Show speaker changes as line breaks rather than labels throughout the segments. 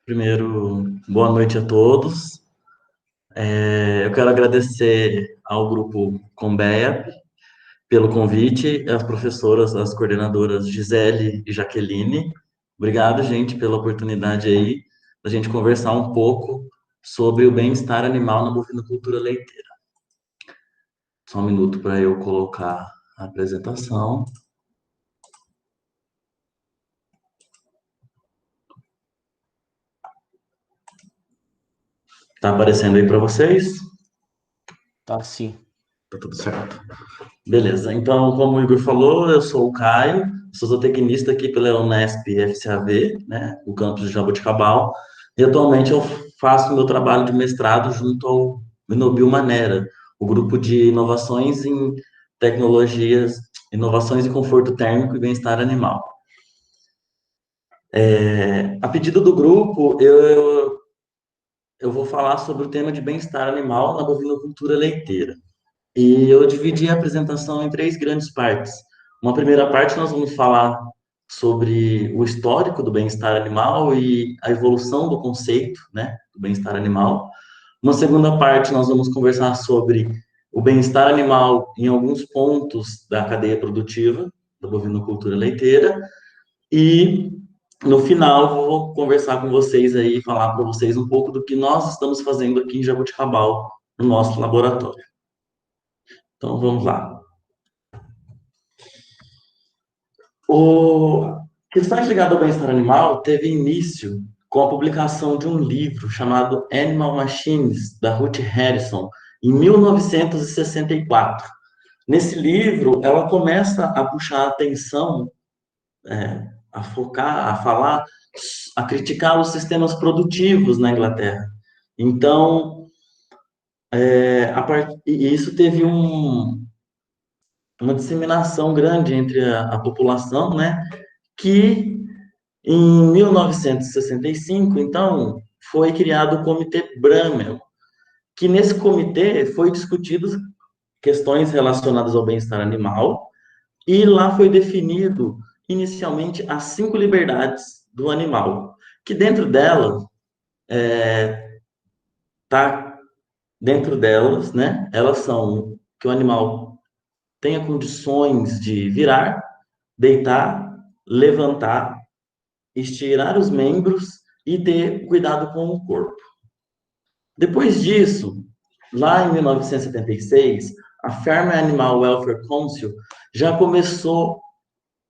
Primeiro, boa noite a todos. Eu quero agradecer ao grupo Combeia pelo convite, às professoras, às coordenadoras Gisele e Jaqueline. Obrigado, gente, pela oportunidade aí da gente conversar um pouco sobre o bem-estar animal na bovinocultura leiteira. Só um minuto para eu colocar a apresentação. Tá aparecendo aí para vocês?
Tá, sim.
Tá tudo certo. Beleza. Então, como o Igor falou, eu sou o Caio, sou zootecnista aqui pela Unesp FCAV, né, o campus de Jaboticabal, e atualmente eu faço meu trabalho de mestrado junto ao Inobil Manera, o grupo de inovações em tecnologias, inovações em conforto térmico e bem-estar animal. A pedido do grupo, eu vou falar sobre o tema de bem-estar animal na bovinocultura leiteira. E eu dividi a apresentação em três grandes partes. Uma primeira parte, nós vamos falar sobre o histórico do bem-estar animal e a evolução do conceito, né, do bem-estar animal. Uma segunda parte, nós vamos conversar sobre o bem-estar animal em alguns pontos da cadeia produtiva da bovinocultura leiteira. E, no final, vou conversar com vocês aí, falar para vocês um pouco do que nós estamos fazendo aqui em Jaboticabal, no nosso laboratório. Então, vamos lá. O Questões ligadas ao bem-estar animal teve início com a publicação de um livro chamado Animal Machines, da Ruth Harrison, em 1964. Nesse livro, ela começa a puxar a atenção, a focar, a falar, a criticar os sistemas produtivos na Inglaterra. Então, e isso teve uma disseminação grande entre a população, né? Que em 1965, então, foi criado o Comitê Bramel, que nesse comitê foi discutido questões relacionadas ao bem-estar animal, e lá foi definido inicialmente as 5 liberdades do animal, que dentro delas, tá dentro delas, né? Elas são que o animal tenha condições de virar, deitar, levantar, estirar os membros e ter cuidado com o corpo. Depois disso, lá em 1976, a Farm Animal Welfare Council já começou,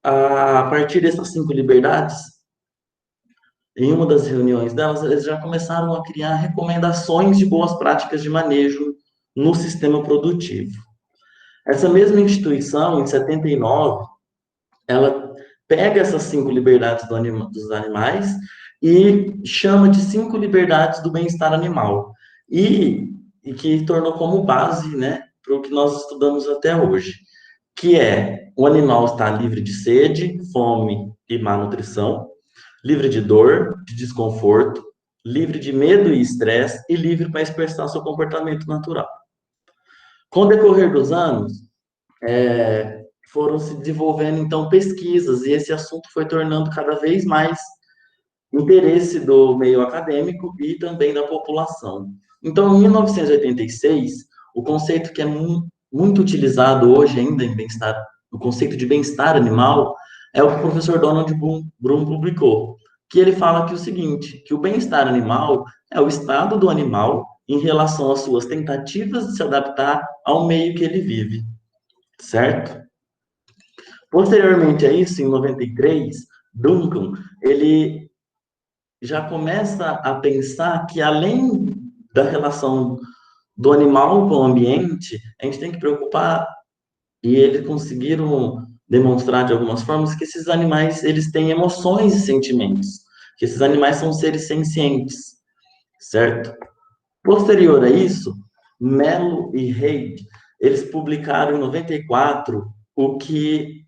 a partir dessas 5 liberdades, em uma das reuniões delas, eles já começaram a criar recomendações de boas práticas de manejo no sistema produtivo. Essa mesma instituição, em 79, ela pega essas 5 liberdades dos animais e chama de 5 liberdades do bem-estar animal. E que tornou como base, né, para o que nós estudamos até hoje, que é o animal estar livre de sede, fome e má nutrição, livre de dor, de desconforto, livre de medo e estresse e livre para expressar seu comportamento natural. Com o decorrer dos anos, foram se desenvolvendo, então, pesquisas, e esse assunto foi tornando cada vez mais interesse do meio acadêmico e também da população. Então, em 1986, o conceito que é muito utilizado hoje ainda em bem-estar, o conceito de bem-estar animal, é o que o professor Donald Bloom publicou, que ele fala que o seguinte, que o bem-estar animal é o estado do animal em relação às suas tentativas de se adaptar ao meio que ele vive, certo? Posteriormente a isso, em 93, Duncan, ele já começa a pensar que além da relação do animal com o ambiente, a gente tem que preocupar, e eles conseguiram demonstrar de algumas formas que esses animais, eles têm emoções e sentimentos, que esses animais são seres sencientes, certo? Posterior a isso, Mello e Haig, eles publicaram em 94 o que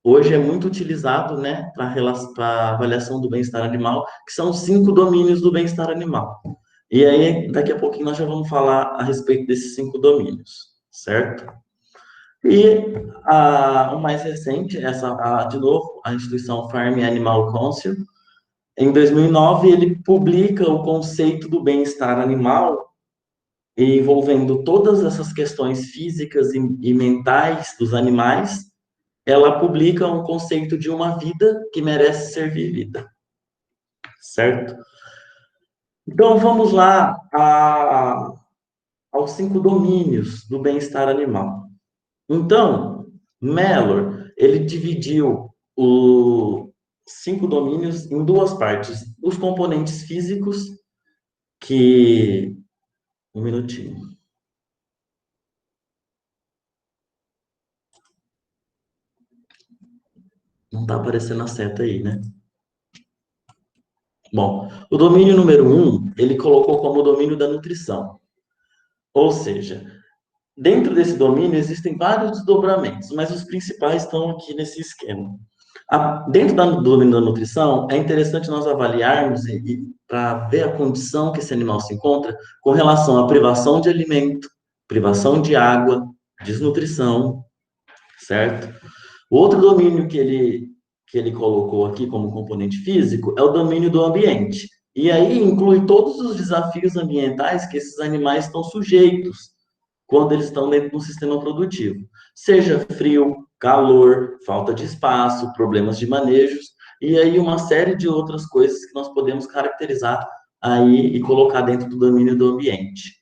hoje é muito utilizado, né, para avaliação do bem-estar animal, que são os 5 domínios do bem-estar animal. E aí, daqui a pouquinho, nós já vamos falar a respeito desses 5 domínios, certo? E o mais recente, de novo, a instituição Farm Animal Council, em 2009, ele publica o conceito do bem-estar animal, envolvendo todas essas questões físicas e mentais dos animais. Ela publica um conceito de uma vida que merece ser vivida, certo? Então, vamos lá aos 5 domínios do bem-estar animal. Então, Mellor, ele dividiu os 5 domínios em duas partes. Os componentes físicos, que... Um minutinho. Não está aparecendo a seta aí, né? Bom, o domínio número 1, ele colocou como o domínio da nutrição. Ou seja, dentro desse domínio existem vários desdobramentos, mas os principais estão aqui nesse esquema. Dentro do domínio da nutrição, é interessante nós avaliarmos para ver a condição que esse animal se encontra com relação à privação de alimento, privação de água, desnutrição, certo? O outro domínio que ele colocou aqui como componente físico é o domínio do ambiente. E aí inclui todos os desafios ambientais que esses animais estão sujeitos quando eles estão dentro de um sistema produtivo. Seja frio, calor, falta de espaço, problemas de manejos, e aí uma série de outras coisas que nós podemos caracterizar aí e colocar dentro do domínio do ambiente.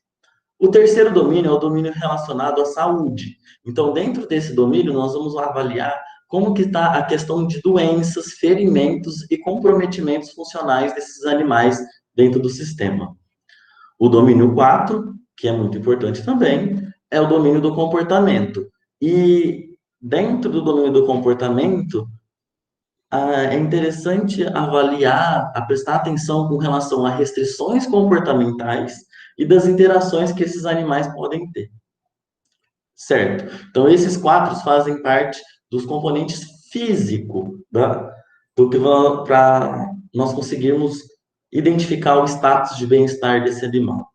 O terceiro domínio é o domínio relacionado à saúde. Então, dentro desse domínio, nós vamos avaliar como que está a questão de doenças, ferimentos e comprometimentos funcionais desses animais dentro do sistema. O domínio 4, que é muito importante também, é o domínio do comportamento. E dentro do domínio do comportamento, é interessante avaliar, a prestar atenção com relação a restrições comportamentais e das interações que esses animais podem ter. Certo? Então, esses 4 fazem parte dos componentes físicos do que para nós conseguirmos identificar o status de bem-estar desse animal.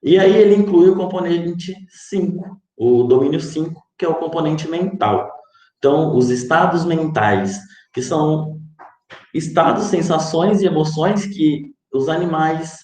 E aí ele inclui o componente 5, o domínio 5, que é o componente mental. Então, os estados mentais, que são estados, sensações e emoções que os animais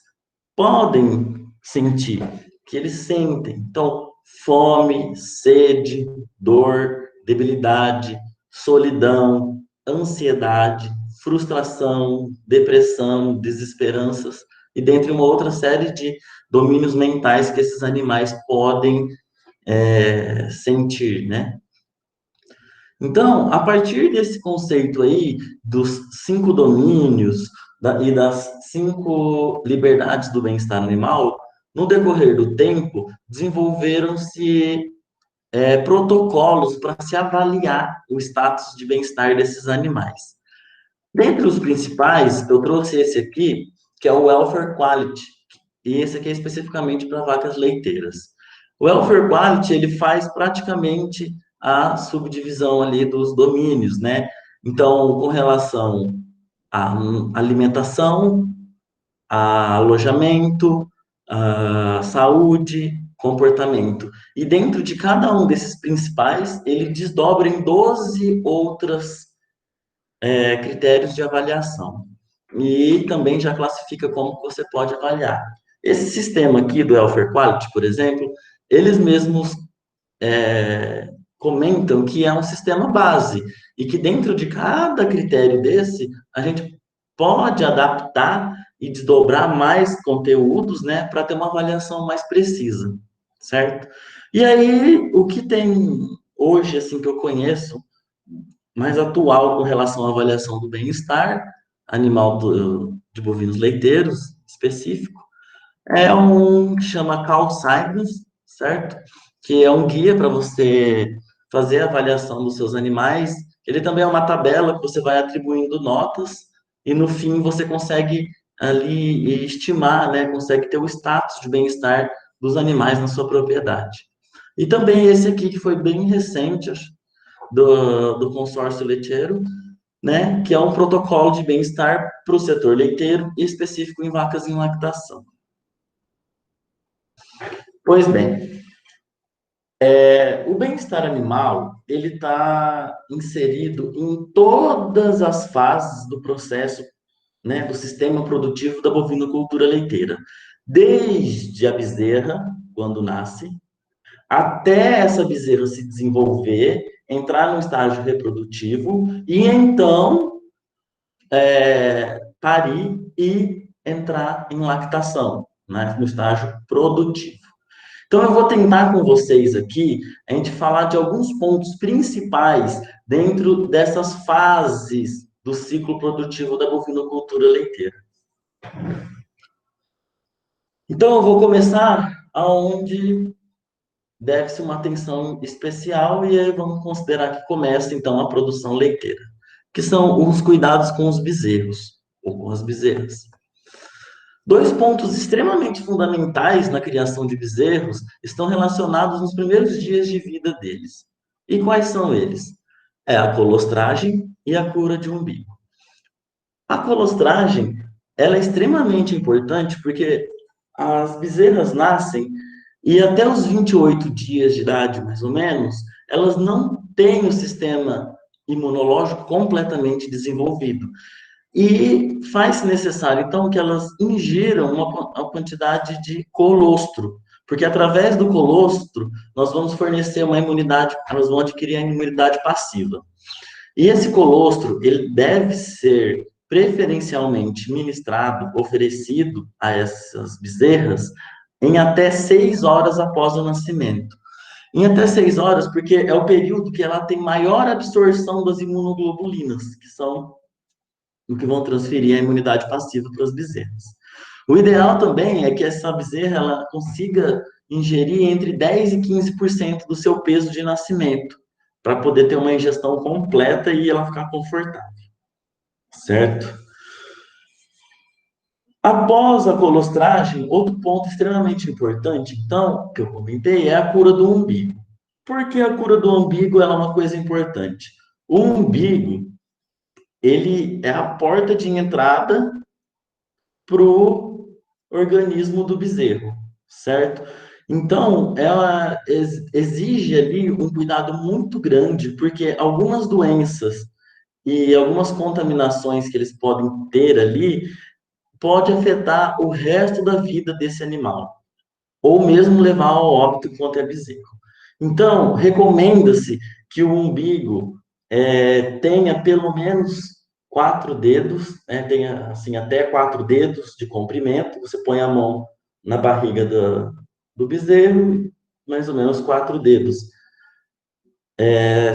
podem sentir, que eles sentem. Então, fome, sede, dor, debilidade, solidão, ansiedade, frustração, depressão, desesperanças, e dentre uma outra série de domínios mentais que esses animais podem sentir, né? Então, a partir desse conceito aí, dos 5 domínios e das 5 liberdades do bem-estar animal, no decorrer do tempo, desenvolveram-se protocolos para se avaliar o status de bem-estar desses animais. Dentre os principais, eu trouxe esse aqui, que é o Welfare Quality, e esse aqui é especificamente para vacas leiteiras. O Welfare Quality, ele faz praticamente a subdivisão ali dos domínios, né? Então, com relação à alimentação, a alojamento, a saúde, comportamento. E dentro de cada um desses principais, ele desdobra em 12 outras critérios de avaliação. E também já classifica como você pode avaliar. Esse sistema aqui do Welfare Quality, por exemplo, eles mesmos comentam que é um sistema base e que dentro de cada critério desse, a gente pode adaptar e desdobrar mais conteúdos, né, para ter uma avaliação mais precisa, certo? E aí, o que tem hoje, assim, que eu conheço, mais atual com relação à avaliação do bem-estar animal de bovinos leiteiros, específico, é um que chama Carl Sagan, certo? Que é um guia para você fazer a avaliação dos seus animais. Ele também é uma tabela que você vai atribuindo notas e no fim você consegue ali estimar, né? Consegue ter o status de bem-estar dos animais na sua propriedade. E também esse aqui que foi bem recente, acho, do consórcio leiteiro, né? Que é um protocolo de bem-estar para o setor leiteiro e específico em vacas em lactação. Pois bem, O bem-estar animal, ele está inserido em todas as fases do processo, né, do sistema produtivo da bovinocultura leiteira. Desde a bezerra, quando nasce, até essa bezerra se desenvolver, entrar no estágio reprodutivo e então parir e entrar em lactação, né, no estágio produtivo. Então, eu vou tentar com vocês aqui a gente falar de alguns pontos principais dentro dessas fases do ciclo produtivo da bovinocultura leiteira. Então, eu vou começar aonde deve-se uma atenção especial e aí vamos considerar que começa, então, a produção leiteira, que são os cuidados com os bezerros, ou com as bezerras. Dois pontos extremamente fundamentais na criação de bezerros estão relacionados nos primeiros dias de vida deles. E quais são eles? É a colostragem e a cura de umbigo. A colostragem, ela é extremamente importante porque as bezerras nascem e até os 28 dias de idade, mais ou menos, elas não têm o sistema imunológico completamente desenvolvido. E faz necessário, então, que elas ingiram uma quantidade de colostro, porque através do colostro nós vamos fornecer uma imunidade, elas vão adquirir a imunidade passiva. E esse colostro, ele deve ser preferencialmente ministrado, oferecido a essas bezerras em até 6 horas após o nascimento. Em até 6 horas, porque é o período que ela tem maior absorção das imunoglobulinas, que são o que vão transferir a imunidade passiva para as bezerras. O ideal também é que essa bezerra ela consiga ingerir entre 10 e 15% do seu peso de nascimento, para poder ter uma ingestão completa e ela ficar confortável, certo? Após a colostragem, outro ponto extremamente importante, então, que eu comentei, é a cura do umbigo. Por que a cura do umbigo é uma coisa importante? O umbigo, ele é a porta de entrada para o organismo do bezerro, certo? Então, ela exige ali um cuidado muito grande, porque algumas doenças e algumas contaminações que eles podem ter ali pode afetar o resto da vida desse animal, ou mesmo levar ao óbito enquanto é bezerro. Então, recomenda-se que o umbigo tenha pelo menos 4 dedos, tenha assim, até 4 dedos de comprimento. Você põe a mão na barriga do bezerro, mais ou menos 4 dedos.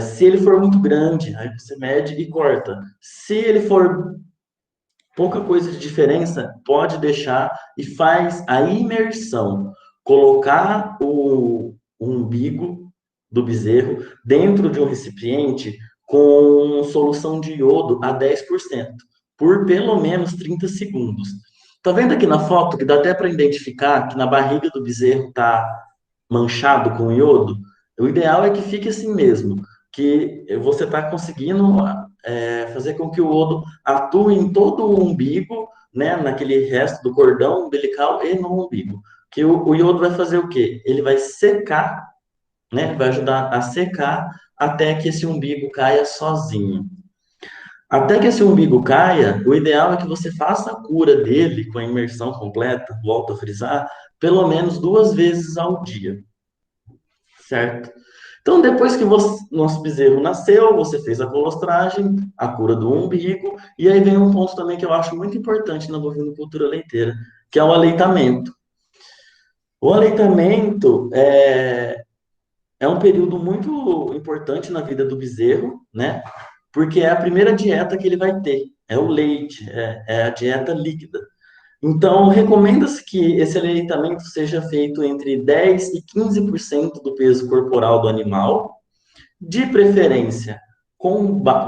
Se ele for muito grande, aí você mede e corta. Se ele for pouca coisa de diferença, pode deixar e faz a imersão. Colocar o umbigo do bezerro dentro de um recipiente com solução de iodo a 10%, por pelo menos 30 segundos. Tá vendo aqui na foto que dá até para identificar que na barriga do bezerro tá manchado com iodo? O ideal é que fique assim mesmo, que você está conseguindo fazer com que o iodo atue em todo o umbigo, né, naquele resto do cordão umbilical e no umbigo. Que o iodo vai fazer o quê? Ele vai secar, né, vai ajudar a secar até que esse umbigo caia sozinho. Até que esse umbigo caia, o ideal é que você faça a cura dele com a imersão completa, volto a frisar, pelo menos 2 vezes ao dia, certo? Então, depois que nosso bezerro nasceu, você fez a colostragem, a cura do umbigo, e aí vem um ponto também que eu acho muito importante na bovinocultura leiteira, que é o aleitamento. O aleitamento é um período muito importante na vida do bezerro, né? Porque é a primeira dieta que ele vai ter, é o leite, é a dieta líquida. Então, recomenda-se que esse aleitamento seja feito entre 10 e 15% do peso corporal do animal, de preferência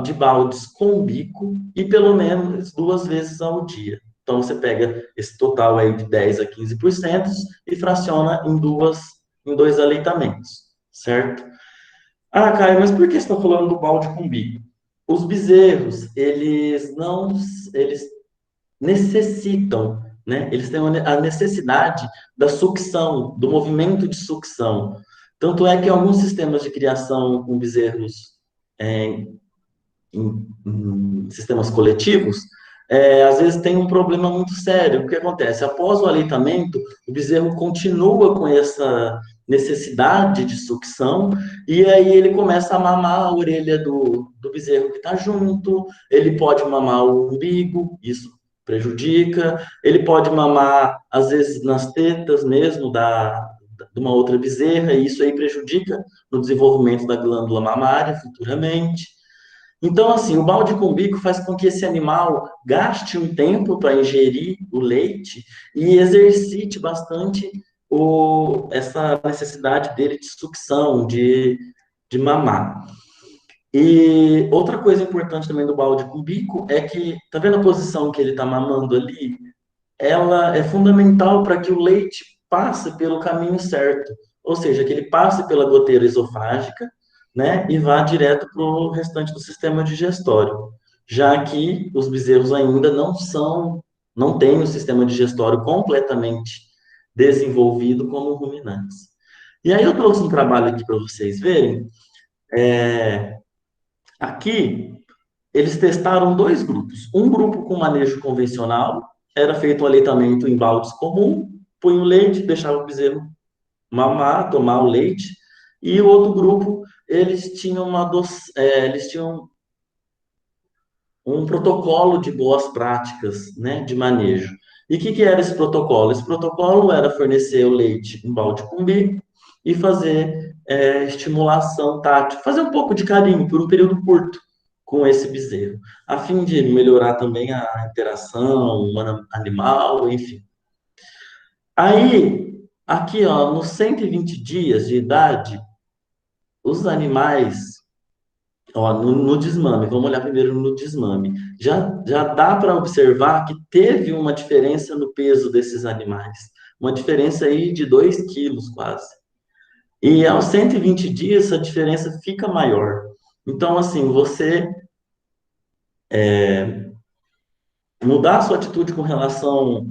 de baldes com bico e pelo menos 2 vezes ao dia. Então, você pega esse total aí de 10 a 15% e fraciona em dois aleitamentos, certo? Ah, Caio, mas por que você está falando do balde com bico? Os bezerros, eles não, eles necessitam, né? Eles têm a necessidade da sucção, do movimento de sucção. Tanto é que alguns sistemas de criação com bezerros é, em sistemas coletivos, às vezes tem um problema muito sério. O que acontece? Após o aleitamento, o bezerro continua com essa necessidade de sucção, e aí ele começa a mamar a orelha do bezerro que está junto, ele pode mamar o umbigo, isso prejudica, ele pode mamar, às vezes, nas tetas mesmo de uma outra bezerra, e isso aí prejudica no desenvolvimento da glândula mamária futuramente. Então, assim, o balde com bico faz com que esse animal gaste um tempo para ingerir o leite e exercite bastante essa necessidade dele de sucção, de mamar. E outra coisa importante também do balde com bico é que, tá vendo a posição que ele está mamando ali? Ela é fundamental para que o leite passe pelo caminho certo, ou seja, que ele passe pela goteira esofágica, né, e vá direto para o restante do sistema digestório, já que os bezerros ainda não têm o sistema digestório completamente desenvolvido como ruminantes. E aí eu trouxe um trabalho aqui para vocês verem. Aqui eles testaram dois grupos. Um grupo com manejo convencional, era feito um aleitamento em baldes comum, punha o leite, deixava o bezerro mamar, tomar o leite. E o outro grupo, eles tinham um protocolo de boas práticas, né, de manejo. E o que era esse protocolo? Esse protocolo era fornecer o leite em balde com bico e fazer estimulação tátil, fazer um pouco de carinho por um período curto com esse bezerro, a fim de melhorar também a interação humano-animal, enfim. Aí, aqui, ó, nos 120 dias de idade, os animais, ó, no desmame, vamos olhar primeiro no desmame. Já dá para observar que teve uma diferença no peso desses animais, uma diferença aí de 2 quilos quase. E aos 120 dias, essa diferença fica maior. Então, assim, você mudar a sua atitude com relação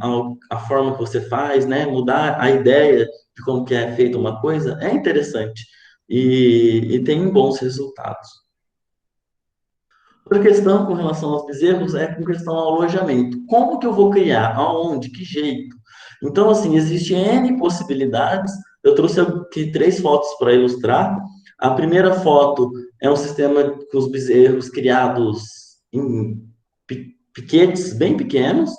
à forma que você faz, né? Mudar a ideia de como que é feita uma coisa é interessante e tem bons resultados. Outra questão com relação aos bezerros é com questão ao alojamento. Como que eu vou criar? Aonde? Que jeito? Então, assim, existem N possibilidades. Eu trouxe aqui 3 fotos para ilustrar. A primeira foto é um sistema com os bezerros criados em piquetes bem pequenos,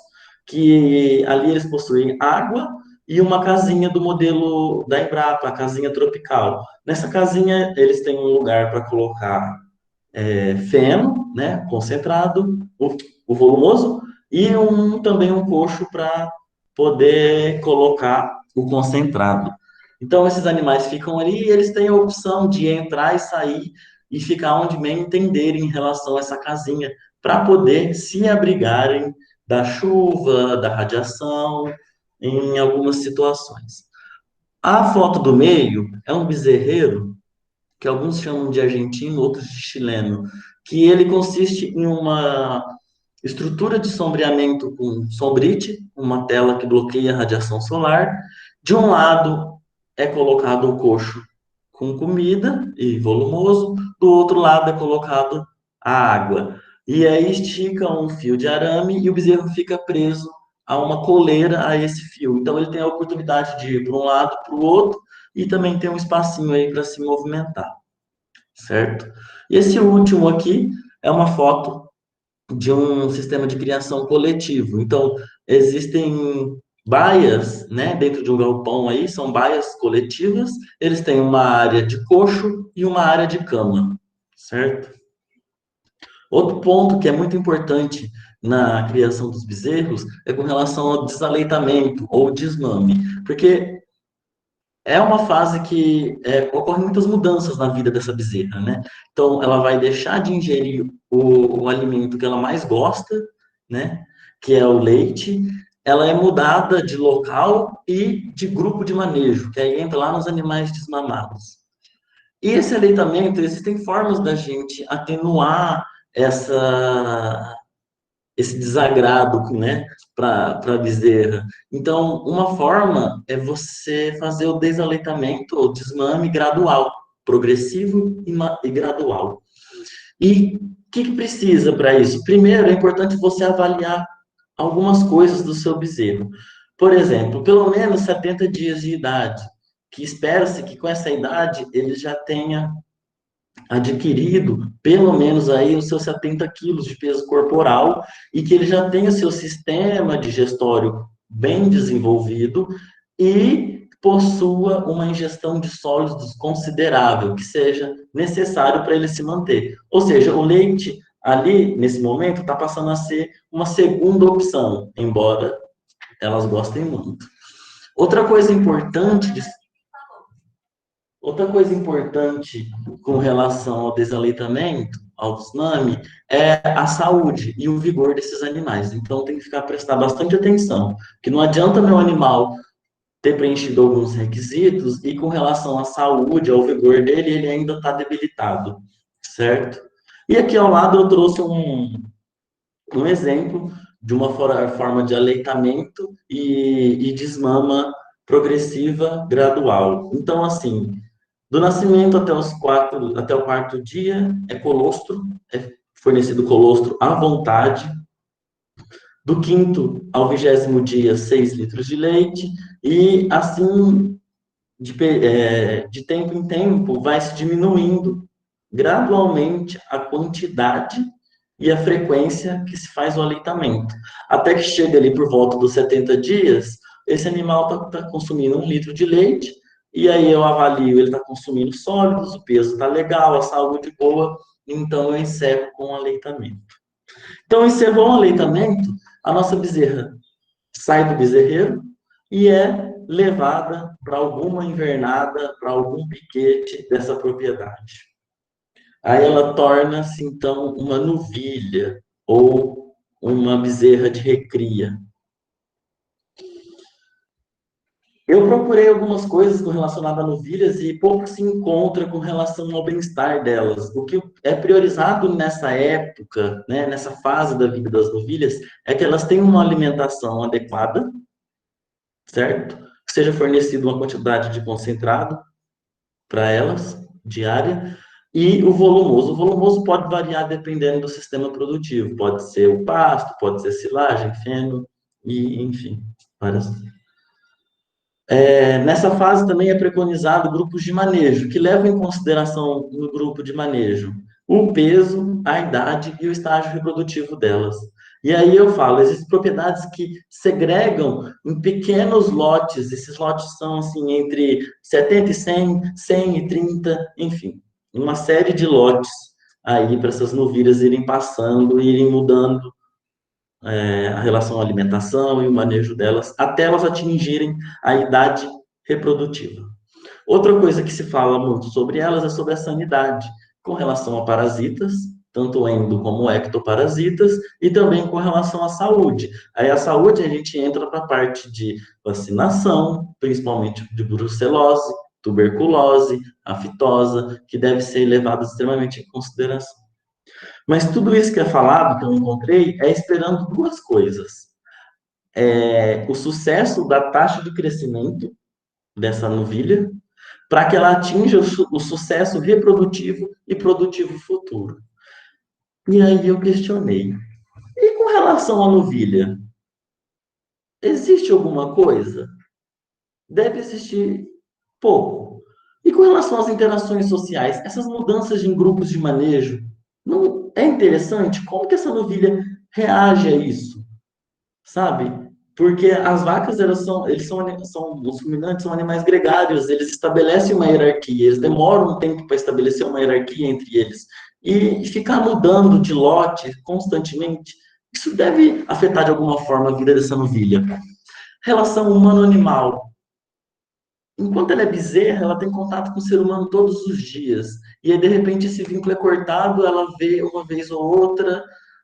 que ali eles possuem água e uma casinha do modelo da Embrapa, a casinha tropical. Nessa casinha, eles têm um lugar para colocar feno, né, concentrado, o volumoso, e também um coxo para poder colocar o concentrado. Então, esses animais ficam ali e eles têm a opção de entrar e sair e ficar onde bem entenderem em relação a essa casinha, para poder se abrigarem da chuva, da radiação, em algumas situações. A foto do meio é um bezerreiro que alguns chamam de argentino, outros de chileno, que ele consiste em uma estrutura de sombreamento com sombrite, uma tela que bloqueia a radiação solar. De um lado é colocado o coxo com comida e volumoso, do outro lado é colocado a água. E aí estica um fio de arame e o bezerro fica preso a uma coleira a esse fio. Então ele tem a oportunidade de ir para um lado, para o outro, e também tem um espacinho aí para se movimentar, certo? E esse último aqui é uma foto de um sistema de criação coletivo. Então, existem baias, né, dentro de um galpão aí, são baias coletivas, eles têm uma área de coxo e uma área de cama, certo? Outro ponto que é muito importante na criação dos bezerros é com relação ao desaleitamento ou desmame, porque é uma fase que ocorrem muitas mudanças na vida dessa bezerra, né? Então, ela vai deixar de ingerir o alimento que ela mais gosta, né? Que é o leite. Ela é mudada de local e de grupo de manejo, que aí entra lá nos animais desmamados. E esse aleitamento, existem formas da gente atenuar essa esse desagrado, né, para a bezerra. Então, uma forma é você fazer o desaleitamento ou desmame gradual, progressivo e gradual. E o que precisa para isso? Primeiro, é importante você avaliar algumas coisas do seu bezerro. Por exemplo, pelo menos 70 dias de idade, que espera-se que com essa idade ele já tenha adquirido pelo menos aí os seus 70 quilos de peso corporal e que ele já tenha seu sistema digestório bem desenvolvido e possua uma ingestão de sólidos considerável, que seja necessário para ele se manter. Ou seja, o leite ali, nesse momento, está passando a ser uma segunda opção, embora elas gostem muito. Outra coisa importante de Outra coisa importante com relação ao desaleitamento, ao desmame, é a saúde e o vigor desses animais. Então, tem que prestar bastante atenção, que não adianta meu animal ter preenchido alguns requisitos e com relação à saúde, ao vigor dele, ele ainda está debilitado, certo? E aqui ao lado eu trouxe um exemplo de uma forma de aleitamento e desmama progressiva gradual. Então, assim, do nascimento até o quarto dia é colostro, é fornecido colostro à vontade. Do quinto ao 20º dia, 6 litros de leite. E assim, de tempo em tempo, vai se diminuindo gradualmente a quantidade e a frequência que se faz o aleitamento. Até que chega ali por volta dos 70 dias, esse animal está consumindo 1 litro de leite, e aí eu avalio, ele está consumindo sólidos, o peso está legal, a saúde boa, então eu encerro com o aleitamento. Então, encerrou o aleitamento, a nossa bezerra sai do bezerreiro e é levada para alguma invernada, para algum piquete dessa propriedade. Aí ela torna-se, então, uma novilha ou uma bezerra de recria. Eu procurei algumas coisas relacionadas a novilhas e pouco se encontra com relação ao bem-estar delas. O que é priorizado nessa época, né, nessa fase da vida das novilhas, é que elas tenham uma alimentação adequada, certo? Que seja fornecida uma quantidade de concentrado para elas, diária, e o volumoso. O volumoso pode variar dependendo do sistema produtivo. Pode ser o pasto, pode ser silagem, feno, e enfim, várias. Nessa fase também é preconizado grupos de manejo, que levam em consideração no grupo de manejo o peso, a idade e o estágio reprodutivo delas. E aí eu falo, existem propriedades que segregam em pequenos lotes, esses lotes são assim entre 70 e 100, 100 e 30, enfim, uma série de lotes aí para essas novilhas irem passando, irem mudando a relação à alimentação e o manejo delas, até elas atingirem a idade reprodutiva. Outra coisa que se fala muito sobre elas é sobre a sanidade, com relação a parasitas, tanto endo como ectoparasitas, e também com relação à saúde. Aí a saúde a gente entra para a parte de vacinação, principalmente de brucelose, tuberculose, aftosa, que deve ser levada extremamente em consideração. Mas tudo isso que é falado, que eu encontrei, é esperando duas coisas. O sucesso da taxa de crescimento dessa novilha, para que ela atinja o sucesso reprodutivo e produtivo futuro. E aí eu questionei. E com relação à novilha? Existe alguma coisa? Deve existir pouco. E com relação às interações sociais, essas mudanças em grupos de manejo, não é interessante? Como que essa novilha reage a isso? Sabe? Porque as vacas, os ruminantes são animais gregários, eles estabelecem uma hierarquia, eles demoram um tempo para estabelecer uma hierarquia entre eles. E ficar mudando de lote constantemente, isso deve afetar de alguma forma a vida dessa novilha. Relação humano-animal. Enquanto ela é bezerra, ela tem contato com o ser humano todos os dias. E aí, de repente, esse vínculo é cortado, ela vê uma vez ou outra,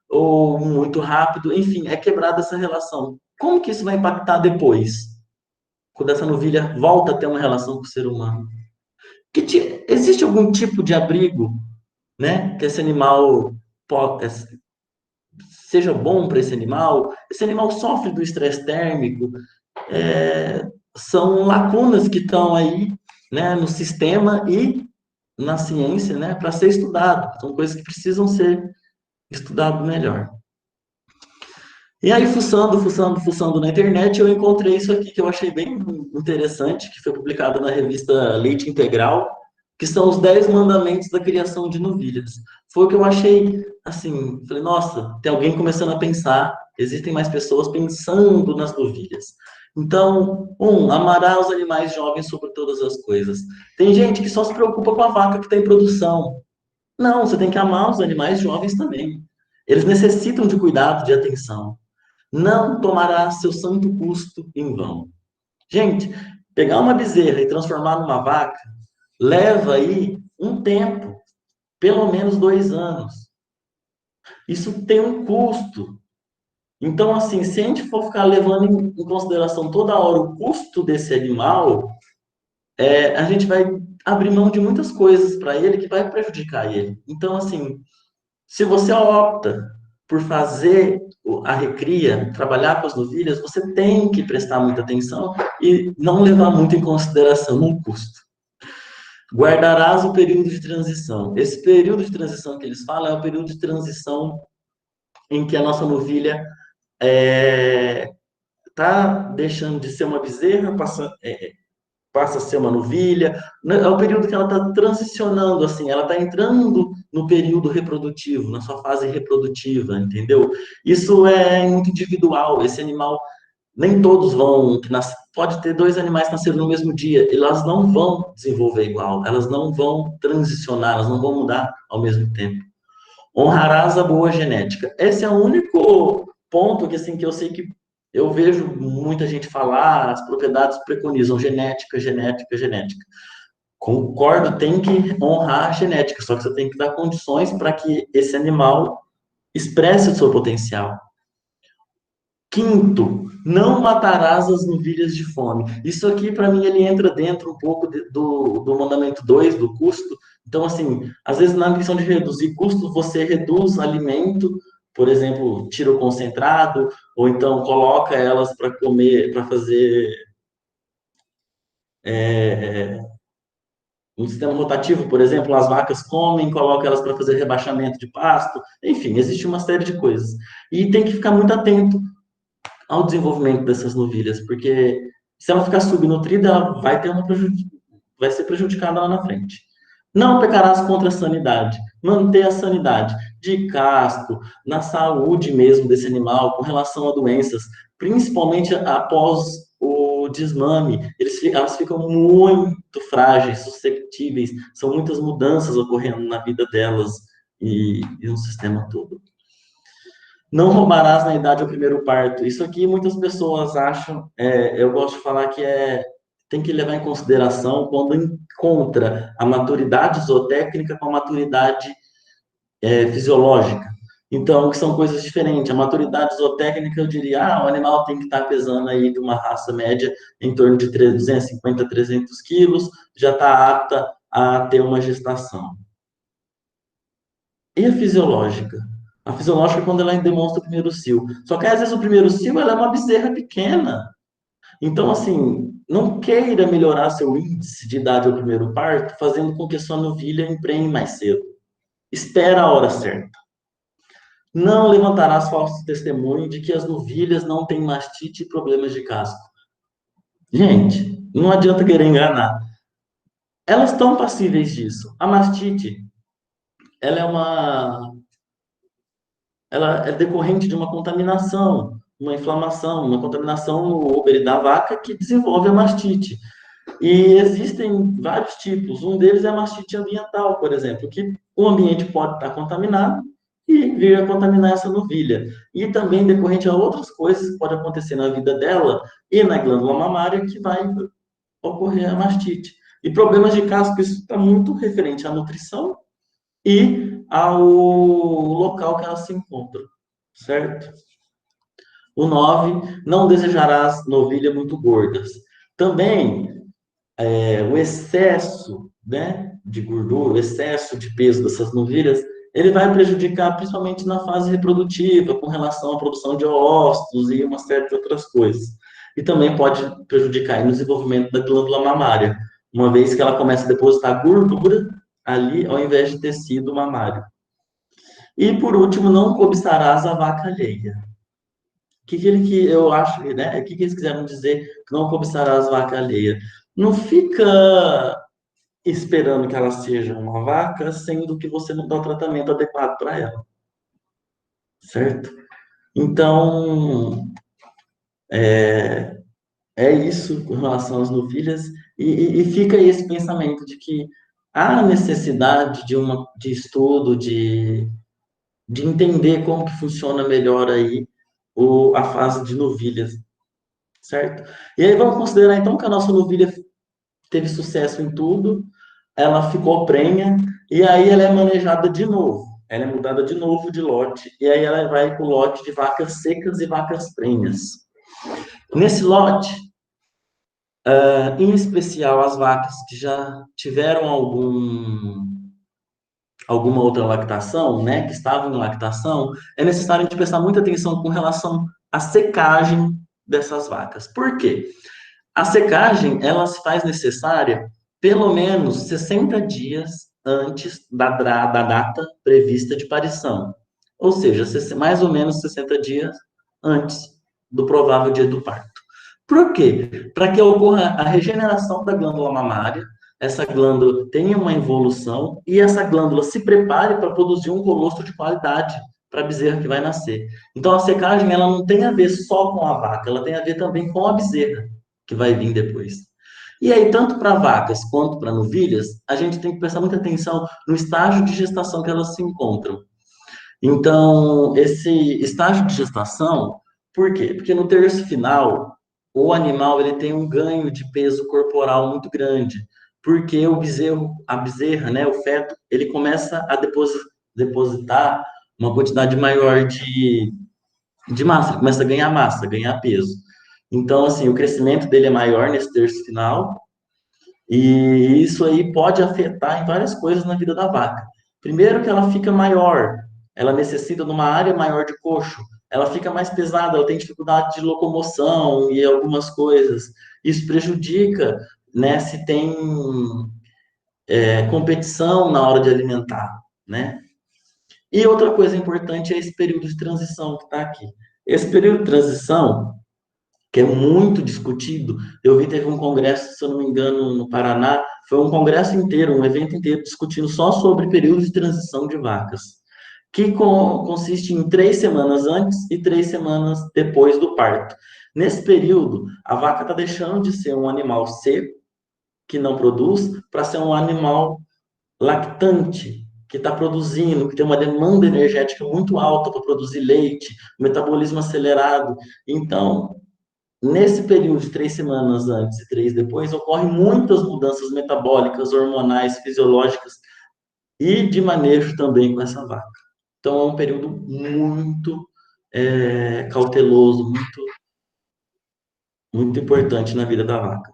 ou muito rápido, enfim, é quebrada essa relação. Como que isso vai impactar depois? Quando essa novilha volta a ter uma relação com o ser humano? Existe algum tipo de abrigo, né, que esse animal pode, seja bom para esse animal sofre do estresse térmico, são lacunas que estão aí, né, no sistema e na ciência, né, para ser estudado. São coisas que precisam ser estudadas melhor. E aí, fuçando na internet, eu encontrei isso aqui que eu achei bem interessante, que foi publicado na revista Leite Integral, que são os 10 mandamentos da criação de novilhas. Foi o que eu achei, assim, falei, nossa, tem alguém começando a pensar, existem mais pessoas pensando nas novilhas. Então, amará os animais jovens sobre todas as coisas. Tem gente que só se preocupa com a vaca que está em produção. Não, você tem que amar os animais jovens também. Eles necessitam de cuidado, de atenção. Não tomará seu santo custo em vão. Gente, pegar uma bezerra e transformar numa vaca leva aí um tempo, pelo menos 2 anos. Isso tem um custo. Então, assim, se a gente for ficar levando em consideração toda hora o custo desse animal, a gente vai abrir mão de muitas coisas para ele que vai prejudicar ele. Então, assim, se você opta por fazer a recria, trabalhar com as novilhas, você tem que prestar muita atenção e não levar muito em consideração o custo. Guardarás o período de transição. Esse período de transição que eles falam é o período de transição em que a nossa novilha está deixando de ser uma bezerra, passa a ser uma novilha. É o período que ela está transicionando, assim, ela está entrando no período reprodutivo, na sua fase reprodutiva, entendeu? Isso é muito individual. Esse animal, nem todos vão, pode ter 2 animais que nasceram no mesmo dia, elas não vão desenvolver igual, elas não vão transicionar, elas não vão mudar ao mesmo tempo. Honrarás a boa genética. Esse é o único ponto que, assim, que eu sei que eu vejo muita gente falar, as propriedades preconizam genética, genética, genética. Concordo, tem que honrar a genética, só que você tem que dar condições para que esse animal expresse o seu potencial. Quinto, não matarás as novilhas de fome. Isso aqui, para mim, ele entra dentro um pouco do mandamento 2, do custo. Então, assim, às vezes na missão de reduzir custo, você reduz alimento, por exemplo, tira o concentrado, ou então coloca elas para comer, para fazer um sistema rotativo, por exemplo, as vacas comem, coloca elas para fazer rebaixamento de pasto. Enfim, existe uma série de coisas. E tem que ficar muito atento ao desenvolvimento dessas novilhas, porque se ela ficar subnutrida, ela vai ter vai ser prejudicada lá na frente. Não pecarás contra a sanidade. Manter a sanidade de casco, na saúde mesmo desse animal, com relação a doenças, principalmente após o desmame. Elas ficam muito frágeis, susceptíveis, são muitas mudanças ocorrendo na vida delas e no sistema todo. Não roubarás na idade ao primeiro parto. Isso aqui muitas pessoas acham, eu gosto de falar que tem que levar em consideração quando encontra a maturidade zootécnica com a maturidade fisiológica. Então, que são coisas diferentes. A maturidade zootécnica, eu diria, o animal tem que estar pesando aí de uma raça média em torno de 250 a 300 quilos, já está apta a ter uma gestação. E a fisiológica? A fisiológica é quando ela demonstra o primeiro cio. Só que às vezes o primeiro cio ela é uma bezerra pequena. Então, assim, não queira melhorar seu índice de idade ao primeiro parto fazendo com que a sua novilha emprenhe mais cedo. Espera a hora certa. Não levantarás falso testemunho de que as novilhas não têm mastite e problemas de casco. Gente, não adianta querer enganar. Elas estão passíveis disso. A mastite, ela é ela é decorrente de uma contaminação, uma inflamação, uma contaminação no úbere da vaca que desenvolve a mastite. E existem vários tipos. Um deles é a mastite ambiental, por exemplo, que o ambiente pode estar contaminado e vir a contaminar essa novilha. E também decorrente a outras coisas que podem acontecer na vida dela e na glândula mamária que vai ocorrer a mastite. E problemas de casco, isso está muito referente à nutrição e ao local que ela se encontra, certo? O 9, não desejarás novilha muito gordas. Também, o excesso, né, de gordura, o excesso de peso dessas novilhas ele vai prejudicar principalmente na fase reprodutiva, com relação à produção de óvulos e uma série de outras coisas. E também pode prejudicar aí no desenvolvimento da glândula mamária, uma vez que ela começa a depositar gordura ali, ao invés de tecido mamário. E, por último, não cobiçarás a vaca alheia. Que eu acho, né? O que eles quiseram dizer que não cobiçarás a vaca alheia? Não fica esperando que ela seja uma vaca, sendo que você não dá o tratamento adequado para ela, certo? Então, é isso com relação às novilhas, e fica aí esse pensamento de que há necessidade de estudo, de entender como que funciona melhor aí a fase de novilhas, certo? E aí vamos considerar então que a nossa novilha teve sucesso em tudo, ela ficou prenha, e aí ela é manejada de novo. Ela é mudada de novo de lote, e aí ela vai para o lote de vacas secas e vacas prenhas. Nesse lote, em especial as vacas que já tiveram alguma outra lactação, né, que estavam em lactação, é necessário a gente prestar muita atenção com relação à secagem dessas vacas. Por quê? A secagem, ela se faz necessária pelo menos 60 dias antes da data prevista de parição. Ou seja, mais ou menos 60 dias antes do provável dia do parto. Por quê? Para que ocorra a regeneração da glândula mamária, essa glândula tenha uma evolução e essa glândula se prepare para produzir um colostro de qualidade para a bezerra que vai nascer. Então, a secagem, ela não tem a ver só com a vaca, ela tem a ver também com a bezerra que vai vir depois. E aí, tanto para vacas quanto para novilhas, a gente tem que prestar muita atenção no estágio de gestação que elas se encontram. Então, esse estágio de gestação, por quê? Porque no terço final, o animal ele tem um ganho de peso corporal muito grande, porque a bezerra, né, o feto, ele começa a depositar uma quantidade maior de massa, ele começa a ganhar massa, ganhar peso. Então, assim, o crescimento dele é maior nesse terço final, e isso aí pode afetar em várias coisas na vida da vaca. Primeiro que ela fica maior, ela necessita de uma área maior de coxo, ela fica mais pesada, ela tem dificuldade de locomoção e algumas coisas. Isso prejudica, né, se tem competição na hora de alimentar, né? E outra coisa importante é esse período de transição que está aqui. Esse período de transição, que é muito discutido. Eu vi, teve um congresso, se eu não me engano, no Paraná, foi um congresso inteiro, um evento inteiro, discutindo só sobre período de transição de vacas, que consiste em 3 semanas antes e 3 semanas depois do parto. Nesse período, a vaca está deixando de ser um animal seco, que não produz, para ser um animal lactante, que está produzindo, que tem uma demanda energética muito alta para produzir leite, metabolismo acelerado. Então, nesse período de 3 semanas antes e 3 depois, ocorrem muitas mudanças metabólicas, hormonais, fisiológicas e de manejo também com essa vaca. Então, é um período muito cauteloso, muito importante na vida da vaca.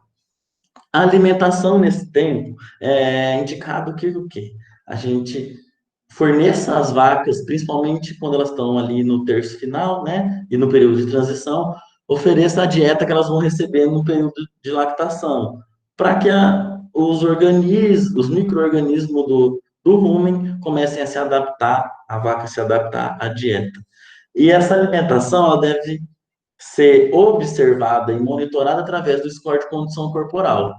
A alimentação nesse tempo é indicado que o quê? A gente forneça as vacas, principalmente quando elas estão ali no terço final, né, e no período de transição, ofereça a dieta que elas vão receber no período de lactação, para que os organismos, os micro-organismos do rumen comecem a se adaptar, a vaca se adaptar à dieta. E essa alimentação, ela deve ser observada e monitorada através do score de condição corporal,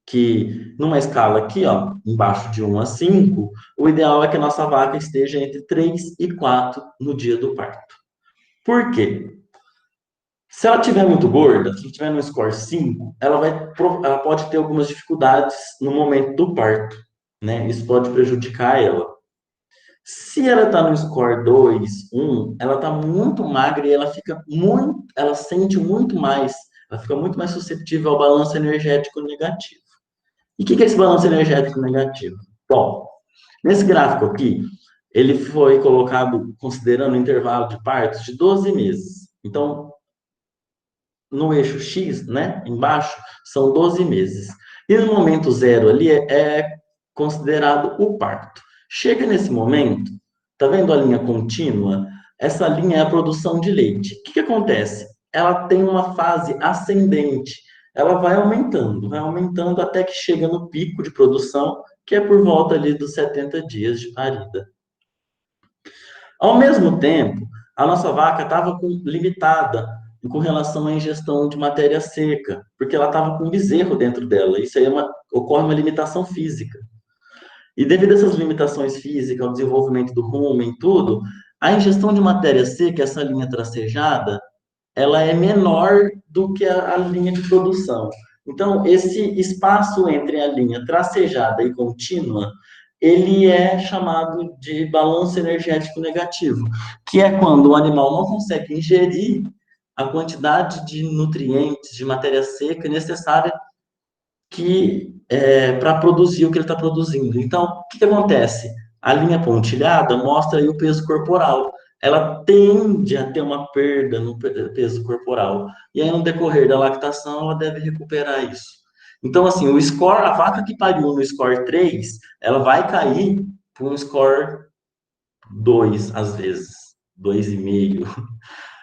que numa escala aqui, ó, embaixo de 1 a 5, o ideal é que a nossa vaca esteja entre 3 e 4 no dia do parto. Por quê? Se ela estiver muito gorda, se estiver no score 5, ela pode ter algumas dificuldades no momento do parto, né? Isso pode prejudicar ela. Se ela está no score 2, 1, ela está muito magra e ela sente muito mais, ela fica muito mais suscetível ao balanço energético negativo. E o que é esse balanço energético negativo? Bom, nesse gráfico aqui, ele foi colocado considerando o intervalo de partos de 12 meses. Então, no eixo X, né, embaixo, são 12 meses. E no momento zero ali é considerado o parto. Chega nesse momento, tá vendo a linha contínua? Essa linha é a produção de leite. O que que acontece? Ela tem uma fase ascendente. Ela vai aumentando até que chega no pico de produção, que é por volta ali dos 70 dias de parida. Ao mesmo tempo, a nossa vaca estava limitada com relação à ingestão de matéria seca, porque ela estava com um bezerro dentro dela. Isso aí ocorre uma limitação física. E devido a essas limitações físicas, ao desenvolvimento do rumen, tudo, a ingestão de matéria seca, essa linha tracejada, ela é menor do que a linha de produção. Então, esse espaço entre a linha tracejada e contínua, ele é chamado de balanço energético negativo, que é quando o animal não consegue ingerir a quantidade de nutrientes, de matéria seca necessária para produzir o que ele está produzindo. Então, o que acontece? A linha pontilhada mostra aí o peso corporal. Ela tende a ter uma perda no peso corporal. E aí, no decorrer da lactação, ela deve recuperar isso. Então, assim, o score, a vaca que pariu no score 3, ela vai cair para um score 2, às vezes, 2,5.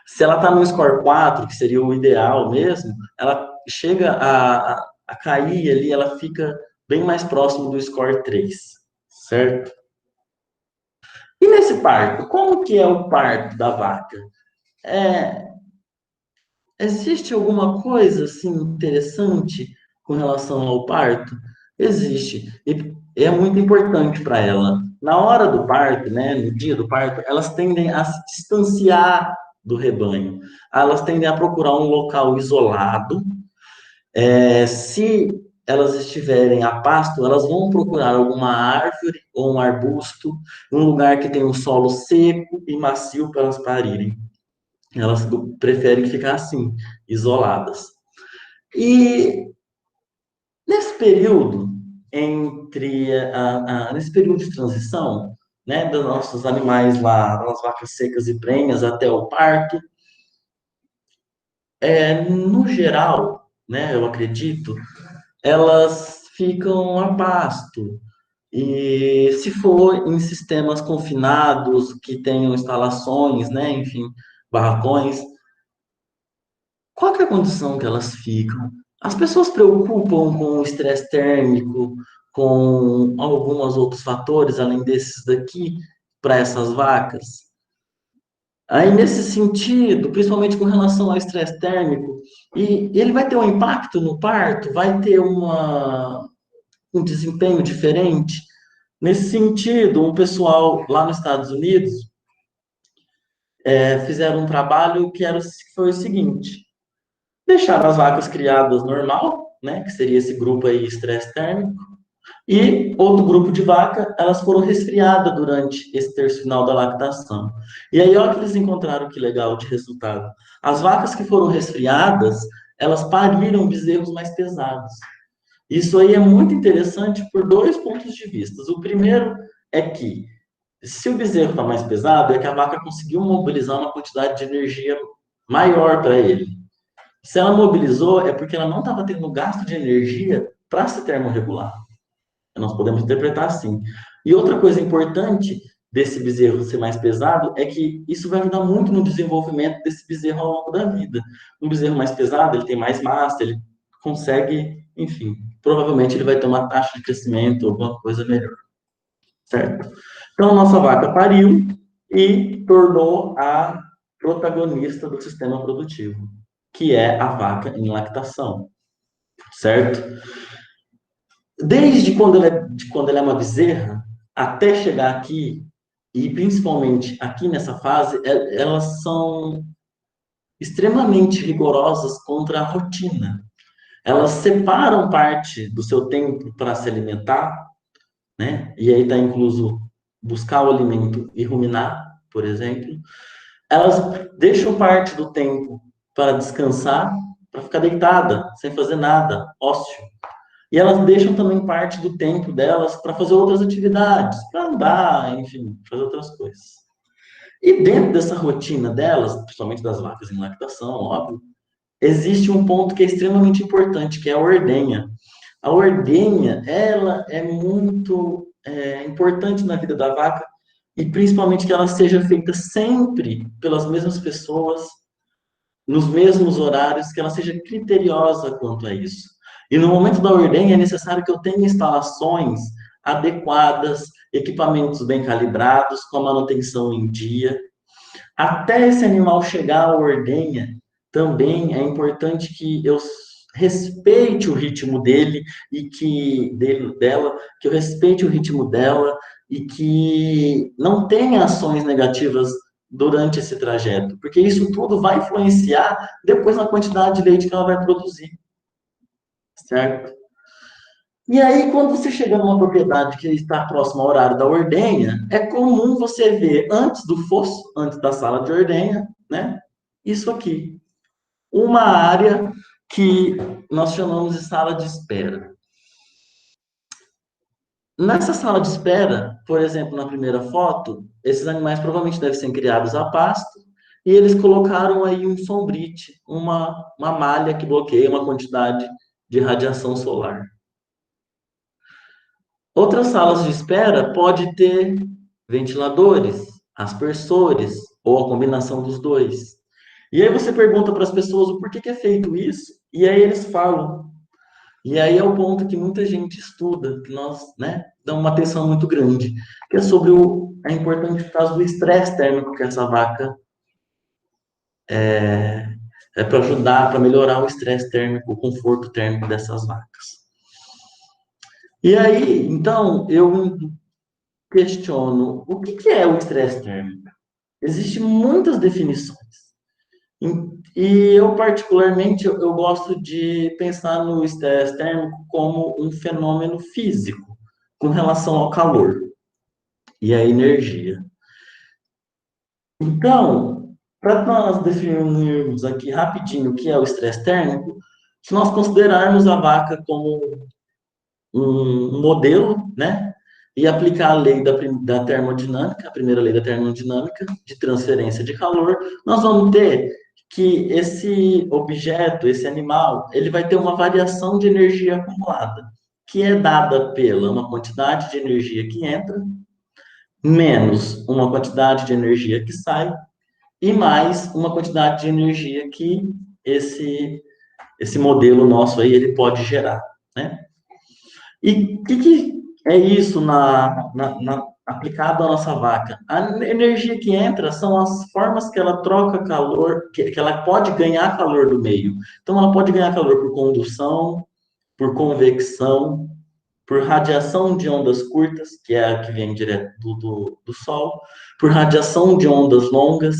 Se ela está no score 4, que seria o ideal mesmo, ela chega a cair ali, ela fica bem mais próximo do score 3, certo? E nesse parto, como que é o parto da vaca? É, existe alguma coisa assim interessante com relação ao parto? Existe. E é muito importante para ela. Na hora do parto, né, no dia do parto, elas tendem a se distanciar do rebanho. Elas tendem a procurar um local isolado. Se elas estiverem a pasto, elas vão procurar alguma árvore ou um arbusto, um lugar que tenha um solo seco e macio para elas parirem. Elas preferem ficar assim, isoladas. E nesse período nesse período de transição, né, dos nossos animais lá, das vacas secas e prenhas até o parto, no geral, né, eu acredito, elas ficam a pasto. E se for em sistemas confinados, que tenham instalações, né, enfim, barracões, qual que é a condição que elas ficam? As pessoas preocupam com o estresse térmico, com alguns outros fatores, além desses daqui, para essas vacas? Aí, nesse sentido, principalmente com relação ao estresse térmico, e ele vai ter um impacto no parto, vai ter um desempenho diferente. Nesse sentido, um pessoal lá nos Estados Unidos fizeram um trabalho que foi o seguinte: deixaram as vacas criadas normal, né, que seria esse grupo aí, estresse térmico, e outro grupo de vaca, elas foram resfriadas durante esse terço final da lactação. E aí, olha que eles encontraram que legal de resultado. As vacas que foram resfriadas, elas pariram bezerros mais pesados. Isso aí é muito interessante por dois pontos de vista. O primeiro é que, se o bezerro está mais pesado, é que a vaca conseguiu mobilizar uma quantidade de energia maior para ele. Se ela mobilizou, é porque ela não estava tendo gasto de energia para se termorregular. Nós podemos interpretar assim. E outra coisa importante desse bezerro ser mais pesado é que isso vai ajudar muito no desenvolvimento desse bezerro ao longo da vida. Um bezerro mais pesado, ele tem mais massa, ele consegue, enfim, provavelmente ele vai ter uma taxa de crescimento, alguma coisa melhor, certo? Então, a nossa vaca pariu e tornou a protagonista do sistema produtivo, que é a vaca em lactação, certo? Desde quando ela é uma bezerra, até chegar aqui, e principalmente aqui nessa fase, elas são extremamente rigorosas contra a rotina. Elas separam parte do seu tempo para se alimentar, né? E aí está incluso buscar o alimento e ruminar, por exemplo. Elas deixam parte do tempo para descansar, para ficar deitada, sem fazer nada, ócio. E elas deixam também parte do tempo delas para fazer outras atividades, para andar, enfim, fazer outras coisas. E dentro dessa rotina delas, principalmente das vacas em lactação, óbvio, existe um ponto que é extremamente importante, que é a ordenha. A ordenha, ela é muito importante na vida da vaca, e principalmente que ela seja feita sempre pelas mesmas pessoas, nos mesmos horários, que ela seja criteriosa quanto a isso. E no momento da ordenha é necessário que eu tenha instalações adequadas, equipamentos bem calibrados, com a manutenção em dia. Até esse animal chegar à ordenha, também é importante que eu respeite o ritmo dele e dela, que eu respeite o ritmo dela e que não tenha ações negativas durante esse trajeto, porque isso tudo vai influenciar depois na quantidade de leite que ela vai produzir, certo? E aí, quando você chega numa propriedade que está próxima ao horário da ordenha, é comum você ver antes do fosso, antes da sala de ordenha, né? Isso aqui, uma área que nós chamamos de sala de espera. Nessa sala de espera, por exemplo, na primeira foto, esses animais provavelmente devem ser criados a pasto, e eles colocaram aí um sombrite, uma malha que bloqueia uma quantidade de radiação solar. Outras salas de espera pode ter ventiladores, aspersores, ou a combinação dos dois. E aí você pergunta para as pessoas o porquê que é feito isso, e aí eles falam. E aí é o ponto que muita gente estuda, que nós, né, damos uma atenção muito grande, que é sobre é importante por causa do estresse térmico que essa vaca é para ajudar, para melhorar o estresse térmico, o conforto térmico dessas vacas. E aí, então, eu questiono o que é o estresse térmico. Existem muitas definições. E eu, particularmente, eu gosto de pensar no estresse térmico como um fenômeno físico com relação ao calor e à energia. Então, para nós definirmos aqui rapidinho o que é o estresse térmico, se nós considerarmos a vaca como um modelo, né? E aplicar a lei da termodinâmica, a primeira lei da termodinâmica, de transferência de calor, nós vamos ter que esse objeto, esse animal, ele vai ter uma variação de energia acumulada, que é dada pela uma quantidade de energia que entra, menos uma quantidade de energia que sai, e mais uma quantidade de energia que esse modelo nosso aí ele pode gerar, né? E o que é isso aplicado à nossa vaca? A energia que entra são as formas que ela troca calor, que ela pode ganhar calor do meio. Então, ela pode ganhar calor por condução, por convecção, por radiação de ondas curtas, que é a que vem direto do Sol, por radiação de ondas longas.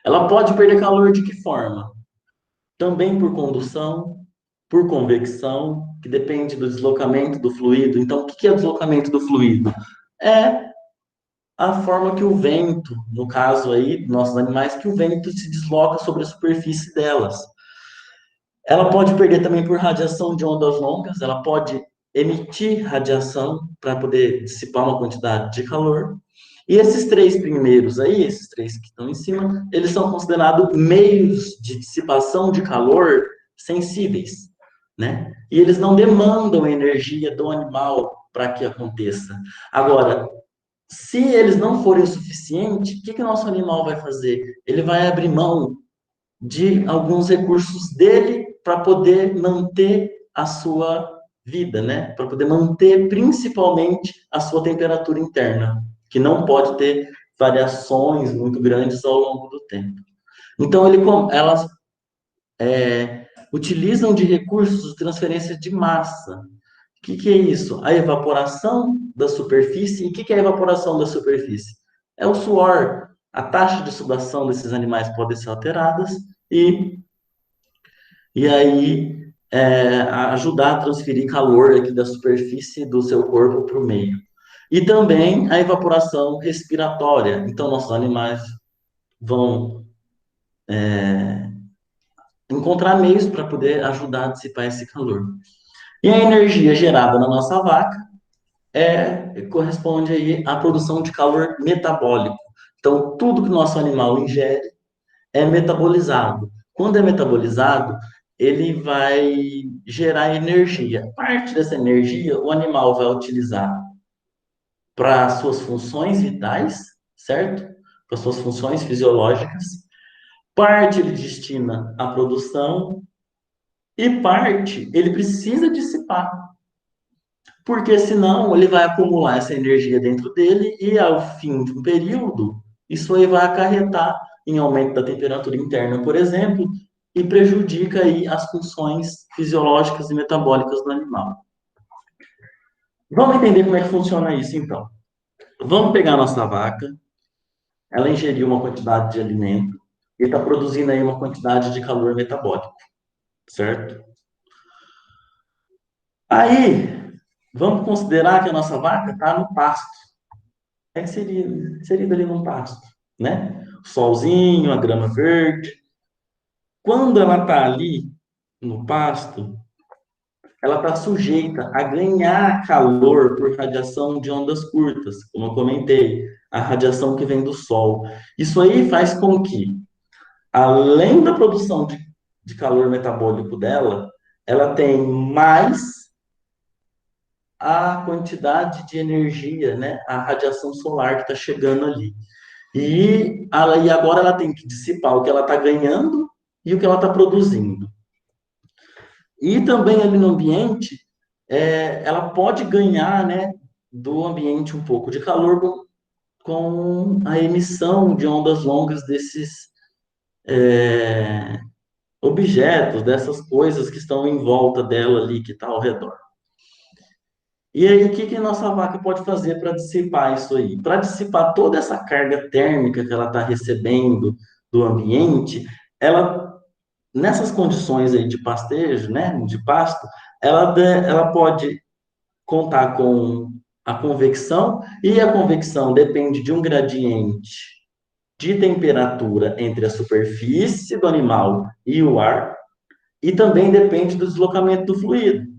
Ela pode perder calor de que forma? Também por condução, por convecção, que depende do deslocamento do fluido. Então, o que é o deslocamento do fluido? É a forma que o vento, no caso aí, nossos animais, que o vento se desloca sobre a superfície delas. Ela pode perder também por radiação de ondas longas, ela pode emitir radiação para poder dissipar uma quantidade de calor. E esses três primeiros aí, esses três que estão em cima, eles são considerados meios de dissipação de calor sensíveis, né? E eles não demandam energia do animal para que aconteça. Agora, se eles não forem o suficiente, o que o nosso animal vai fazer? Ele vai abrir mão de alguns recursos dele para poder manter a sua vida, né? Para poder manter principalmente a sua temperatura interna, que não pode ter variações muito grandes ao longo do tempo. Então, elas utilizam de recursos de transferência de massa. O que é isso? A evaporação da superfície. E o que é a evaporação da superfície? É o suor. A taxa de sudação desses animais pode ser alterada e aí ajudar a transferir calor aqui da superfície do seu corpo para o meio. E também a evaporação respiratória. Então, nossos animais vão encontrar meios para poder ajudar a dissipar esse calor. E a energia gerada na nossa vaca corresponde aí à produção de calor metabólico. Então, tudo que o nosso animal ingere é metabolizado. Quando é metabolizado, ele vai gerar energia. Parte dessa energia o animal vai utilizar para suas funções vitais, certo? Para suas funções fisiológicas. Parte ele destina à produção e parte ele precisa dissipar, porque senão ele vai acumular essa energia dentro dele e ao fim de um período, isso aí vai acarretar em aumento da temperatura interna, por exemplo, e prejudica aí as funções fisiológicas e metabólicas do animal. Vamos entender como é que funciona isso então. Vamos pegar a nossa vaca, ela ingeriu uma quantidade de alimento e está produzindo aí uma quantidade de calor metabólico, certo? Aí, vamos considerar que a nossa vaca está no pasto. É que seria ali num pasto, né? O solzinho, a grama verde. Quando ela está ali no pasto, ela está sujeita a ganhar calor por radiação de ondas curtas, como eu comentei, a radiação que vem do sol. Isso aí faz com que, além da produção de calor metabólico dela, ela tem mais a quantidade de energia, né, a radiação solar que está chegando ali. E agora ela tem que dissipar o que ela está ganhando e o que ela está produzindo. E também ali no ambiente, ela pode ganhar, né, do ambiente um pouco de calor com a emissão de ondas longas desses objetos, dessas coisas que estão em volta dela ali, que está ao redor. E aí, o que que a nossa vaca pode fazer para dissipar isso aí? Para dissipar toda essa carga térmica que ela está recebendo do ambiente, ela, nessas condições aí de pastejo, né, de pasto, ela pode contar com a convecção, e a convecção depende de um gradiente de temperatura entre a superfície do animal e o ar, e também depende do deslocamento do fluido,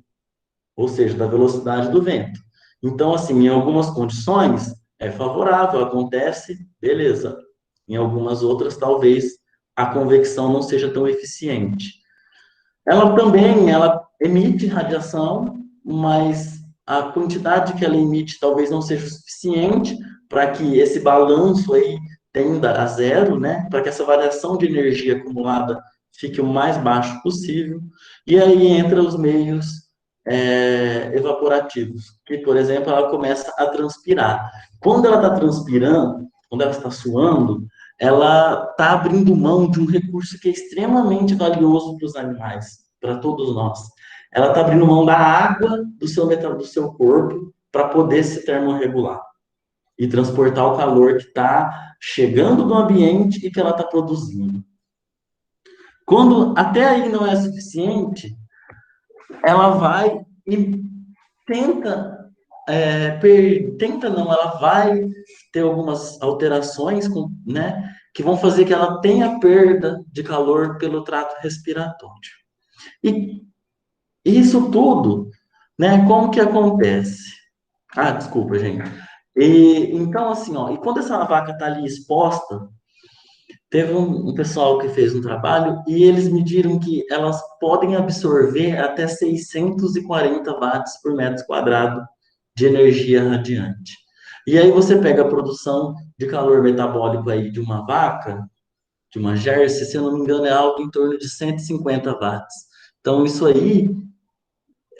ou seja, da velocidade do vento. Então, assim, em algumas condições é favorável, acontece, beleza. Em algumas outras, talvez a convecção não seja tão eficiente. Ela emite radiação, mas a quantidade que ela emite talvez não seja o suficiente para que esse balanço aí tenda a zero, né? Para que essa variação de energia acumulada fique o mais baixo possível. E aí entra os meios evaporativos, que, por exemplo, ela começa a transpirar. Quando ela está transpirando, quando ela está suando, ela está abrindo mão de um recurso que é extremamente valioso para os animais, para todos nós. Ela está abrindo mão da água do seu corpo para poder se termorregular e transportar o calor que está chegando do ambiente e que ela está produzindo. Quando até aí não é suficiente, ela vai e tenta, tenta não, ela vai ter algumas alterações, né, que vão fazer que ela tenha perda de calor pelo trato respiratório. E isso tudo, né, como que acontece? Ah, desculpa, gente. Então, assim, ó, e quando essa vaca está ali exposta, teve um pessoal que fez um trabalho e eles mediram que elas podem absorver até 640 watts por metro quadrado de energia radiante. E aí você pega a produção de calor metabólico aí de uma vaca, de uma Jersey, se eu não me engano, é algo em torno de 150 watts. Então, isso aí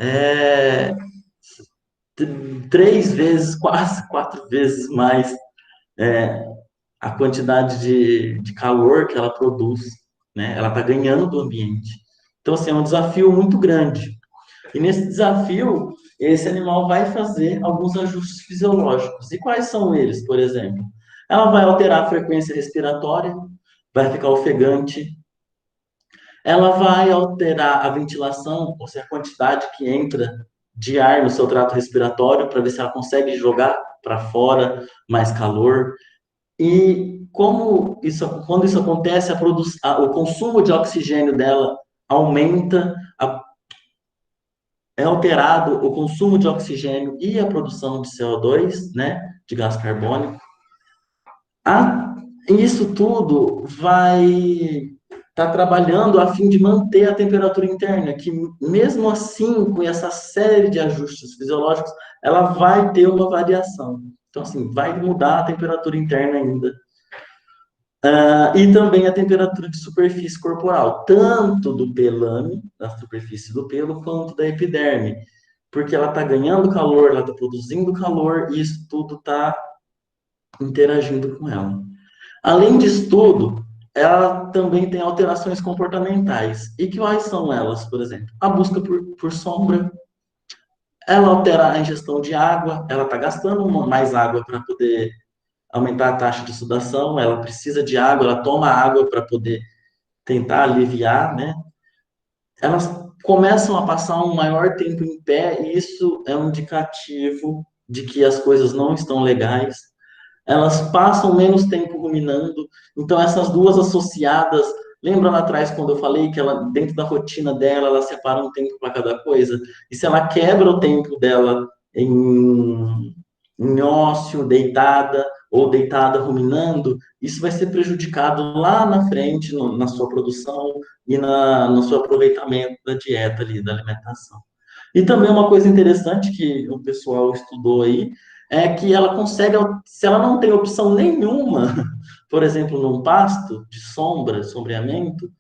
é 3 vezes, quase 4 vezes mais a quantidade de calor que ela produz, né? Ela está ganhando do ambiente. Então, assim, é um desafio muito grande. E nesse desafio, esse animal vai fazer alguns ajustes fisiológicos. E quais são eles, por exemplo? Ela vai alterar a frequência respiratória, vai ficar ofegante, ela vai alterar a ventilação, ou seja, a quantidade que entra de ar no seu trato respiratório, para ver se ela consegue jogar para fora mais calor. E quando isso acontece, o consumo de oxigênio dela aumenta, é alterado o consumo de oxigênio e a produção de CO2, né, de gás carbônico. Isso tudo vai está trabalhando a fim de manter a temperatura interna, que mesmo assim, com essa série de ajustes fisiológicos, ela vai ter uma variação. Então, assim, vai mudar a temperatura interna ainda. E também a temperatura de superfície corporal, tanto do pelame, da superfície do pelo, quanto da epiderme, porque ela está ganhando calor, ela está produzindo calor, e isso tudo está interagindo com ela. Além disso tudo, ela também tem alterações comportamentais. E quais são elas, por exemplo? A busca por sombra, ela altera a ingestão de água, ela está gastando mais água para poder aumentar a taxa de sudação, ela precisa de água, ela toma água para poder tentar aliviar, né? Elas começam a passar um maior tempo em pé, e isso é um indicativo de que as coisas não estão legais. Elas passam menos tempo ruminando, então essas duas associadas, lembra lá atrás quando eu falei que ela, dentro da rotina dela, ela separa um tempo para cada coisa? E se ela quebra o tempo dela em ócio, deitada, ou deitada ruminando, isso vai ser prejudicado lá na frente, na sua produção e no seu aproveitamento da dieta ali, da alimentação. E também uma coisa interessante que o pessoal estudou aí, é que ela consegue, se ela não tem opção nenhuma, por exemplo, num pasto de sombra, sombreamento,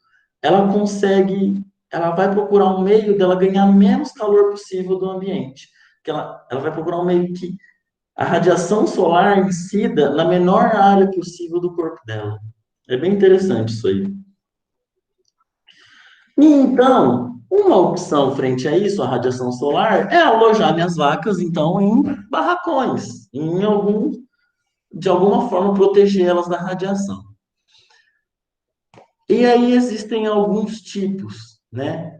ela consegue, ela vai procurar um meio dela ganhar menos calor possível do ambiente. Que ela vai procurar um meio que a radiação solar incida na menor área possível do corpo dela. É bem interessante isso aí. E então, uma opção frente a isso, a radiação solar, é alojar minhas vacas, então, em barracões, de alguma forma proteger elas da radiação. E aí existem alguns tipos, né?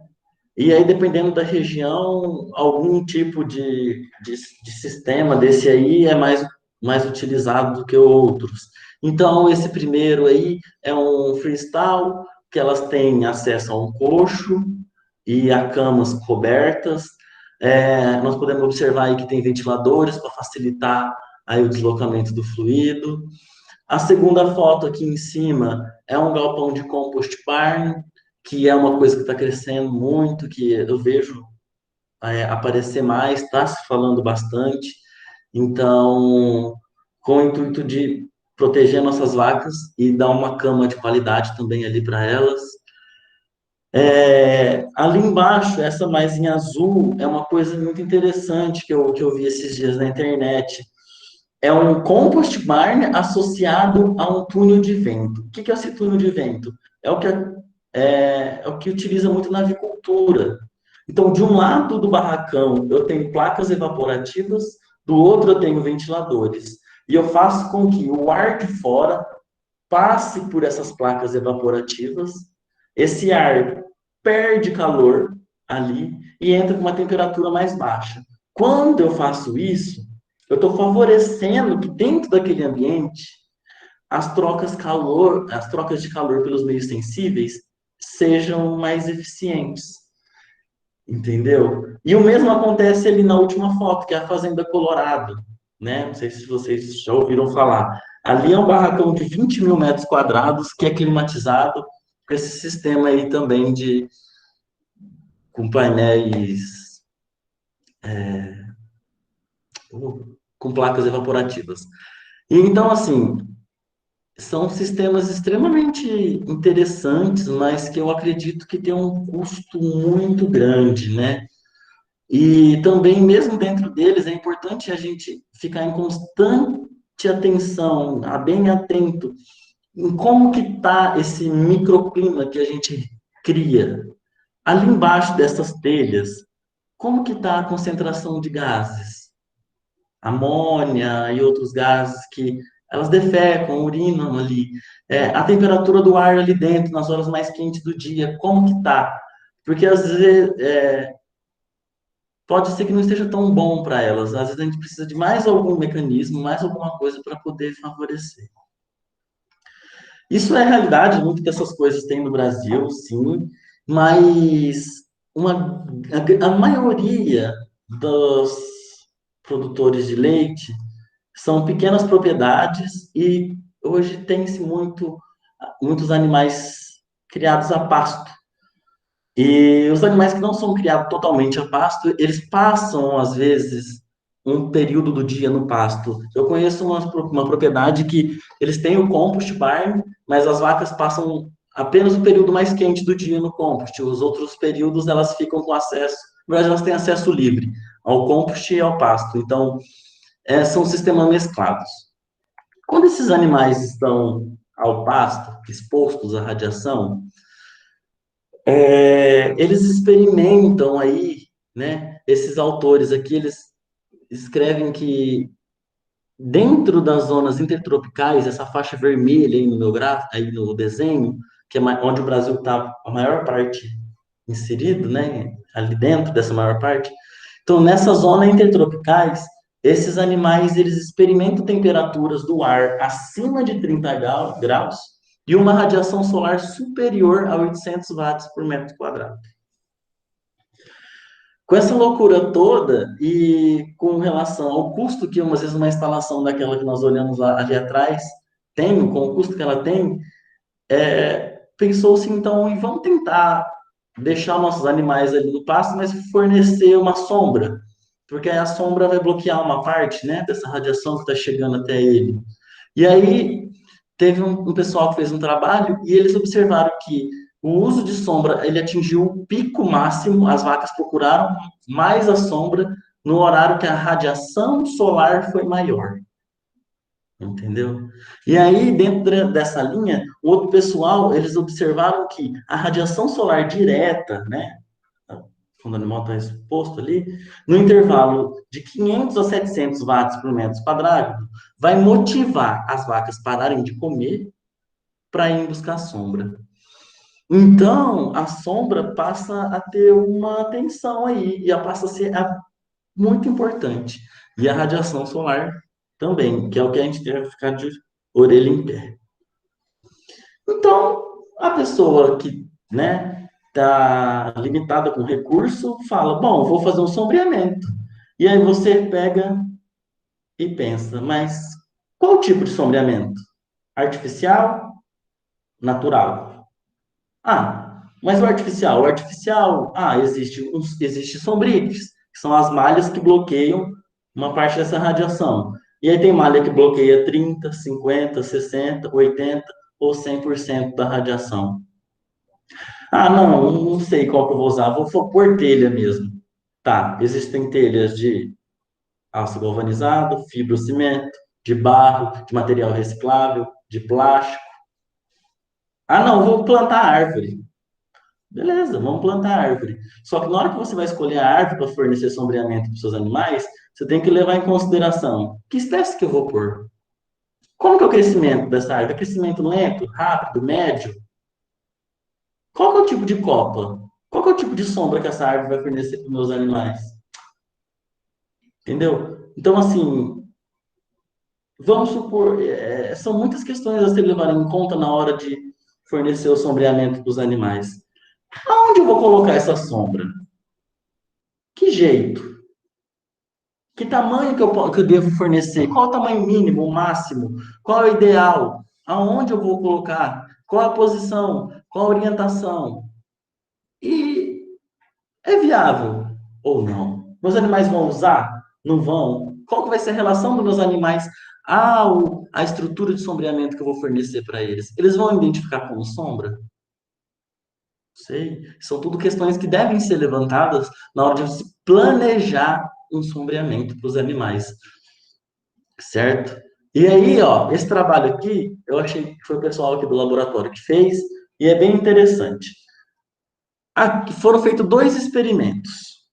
E aí, dependendo da região, algum tipo de sistema desse aí é mais utilizado do que outros. Então, esse primeiro aí é um freestyle, que elas têm acesso a um coxo e a camas cobertas. Nós podemos observar aí que tem ventiladores para facilitar aí o deslocamento do fluido. A segunda foto aqui em cima é um galpão de compost barn, que é uma coisa que está crescendo muito, que eu vejo aparecer mais, está se falando bastante. Então, com o intuito de proteger nossas vacas e dar uma cama de qualidade também ali para elas. Ali embaixo, essa mais em azul, é uma coisa muito interessante que eu vi esses dias na internet. É um compost barn associado a um túnel de vento. O que é esse túnel de vento? É o que utiliza muito na avicultura. Então, de um lado do barracão, eu tenho placas evaporativas, do outro eu tenho ventiladores. E eu faço com que o ar de fora passe por essas placas evaporativas, esse ar perde calor ali e entra com uma temperatura mais baixa. Quando eu faço isso, eu estou favorecendo que dentro daquele ambiente as trocas de calor pelos meios sensíveis sejam mais eficientes, entendeu? E o mesmo acontece ali na última foto, que é a Fazenda Colorado, né? Não sei se vocês já ouviram falar. Ali é um barracão de 20 mil metros quadrados que é climatizado com esse sistema aí também com painéis com placas evaporativas. E então, assim, são sistemas extremamente interessantes, mas que eu acredito que tem um custo muito grande, né? E também, mesmo dentro deles, é importante a gente ficar em constante atenção, bem atento em como que está esse microclima que a gente cria. Ali embaixo dessas telhas, como que está a concentração de gases? Amônia e outros gases que elas defecam, urinam ali. A temperatura do ar ali dentro, nas horas mais quentes do dia, como que está? Porque às vezes pode ser que não esteja tão bom para elas. Às vezes a gente precisa de mais algum mecanismo, mais alguma coisa para poder favorecer. Isso é realidade, muitas dessas coisas tem no Brasil, sim, mas a maioria dos produtores de leite são pequenas propriedades e hoje tem-se muitos animais criados a pasto. E os animais que não são criados totalmente a pasto, eles passam, às vezes, um período do dia no pasto. Eu conheço uma propriedade que eles têm o compost barn, mas as vacas passam apenas o período mais quente do dia no compost. Os outros períodos elas ficam com acesso, na verdade, elas têm acesso livre ao compost e ao pasto. Então, são sistemas mesclados. Quando esses animais estão ao pasto, expostos à radiação, eles experimentam aí, né? Esses autores aqui, eles escrevem que dentro das zonas intertropicais, essa faixa vermelha aí no meu gráfico, aí no desenho, que é onde o Brasil está a maior parte inserido, né? Ali dentro dessa maior parte. Então, nessa zona intertropicais, esses animais eles experimentam temperaturas do ar acima de 30 graus e uma radiação solar superior a 800 watts por metro quadrado. Com essa loucura toda e com relação ao custo que, às vezes, uma instalação daquela que nós olhamos ali atrás tem, com o custo que ela tem, pensou-se, então, em vamos tentar deixar nossos animais ali no pasto, mas fornecer uma sombra, porque aí a sombra vai bloquear uma parte, né, dessa radiação que está chegando até ele. E aí, teve um pessoal que fez um trabalho e eles observaram que o uso de sombra, ele atingiu o pico máximo, as vacas procuraram mais a sombra no horário que a radiação solar foi maior. Entendeu? E aí, dentro dessa linha, o outro pessoal, eles observaram que a radiação solar direta, né, quando o animal está exposto ali, no intervalo de 500 a 700 watts por metro quadrado, vai motivar as vacas a pararem de comer para ir buscar sombra. Então, a sombra passa a ter uma tensão aí, e ela passa a ser muito importante. E a radiação solar também, que é o que a gente deve ficar de orelha em pé. Então, a pessoa que, né, está limitada com recurso, fala, bom, vou fazer um sombreamento. E aí você pega e pensa, mas qual tipo de sombreamento? Artificial? Natural? Ah, mas o artificial, existe sombrites, que são as malhas que bloqueiam uma parte dessa radiação. E aí tem malha que bloqueia 30, 50, 60, 80 ou 100% da radiação. Ah, não sei qual que eu vou usar, vou pôr telha mesmo. Tá, existem telhas de aço galvanizado, fibrocimento, de barro, de material reciclável, de plástico. Ah, não, vou plantar árvore. Beleza, vamos plantar árvore. Só que na hora que você vai escolher a árvore para fornecer sombreamento para os seus animais, você tem que levar em consideração que espécie que eu vou pôr. Como que é o crescimento dessa árvore? É crescimento lento, rápido, médio? Qual que é o tipo de copa? Qual que é o tipo de sombra que essa árvore vai fornecer para os meus animais? Entendeu? Então, assim, vamos supor, são muitas questões a ser levadas em conta na hora de fornecer o sombreamento para os animais. Aonde eu vou colocar essa sombra? Que jeito? Que tamanho que eu devo fornecer? Qual o tamanho mínimo, o máximo? Qual é o ideal? Aonde eu vou colocar? Qual a posição? Qual a orientação? E é viável ou não? Meus animais vão usar? Não vão? Qual que vai ser a relação dos meus animais à estrutura de sombreamento que eu vou fornecer para eles? Eles vão identificar como sombra? Sei. São tudo questões que devem ser levantadas na hora de se planejar um sombreamento para os animais, certo? E aí, ó, esse trabalho aqui, eu achei que foi o pessoal aqui do laboratório que fez, e é bem interessante. Aqui foram feitos dois experimentos.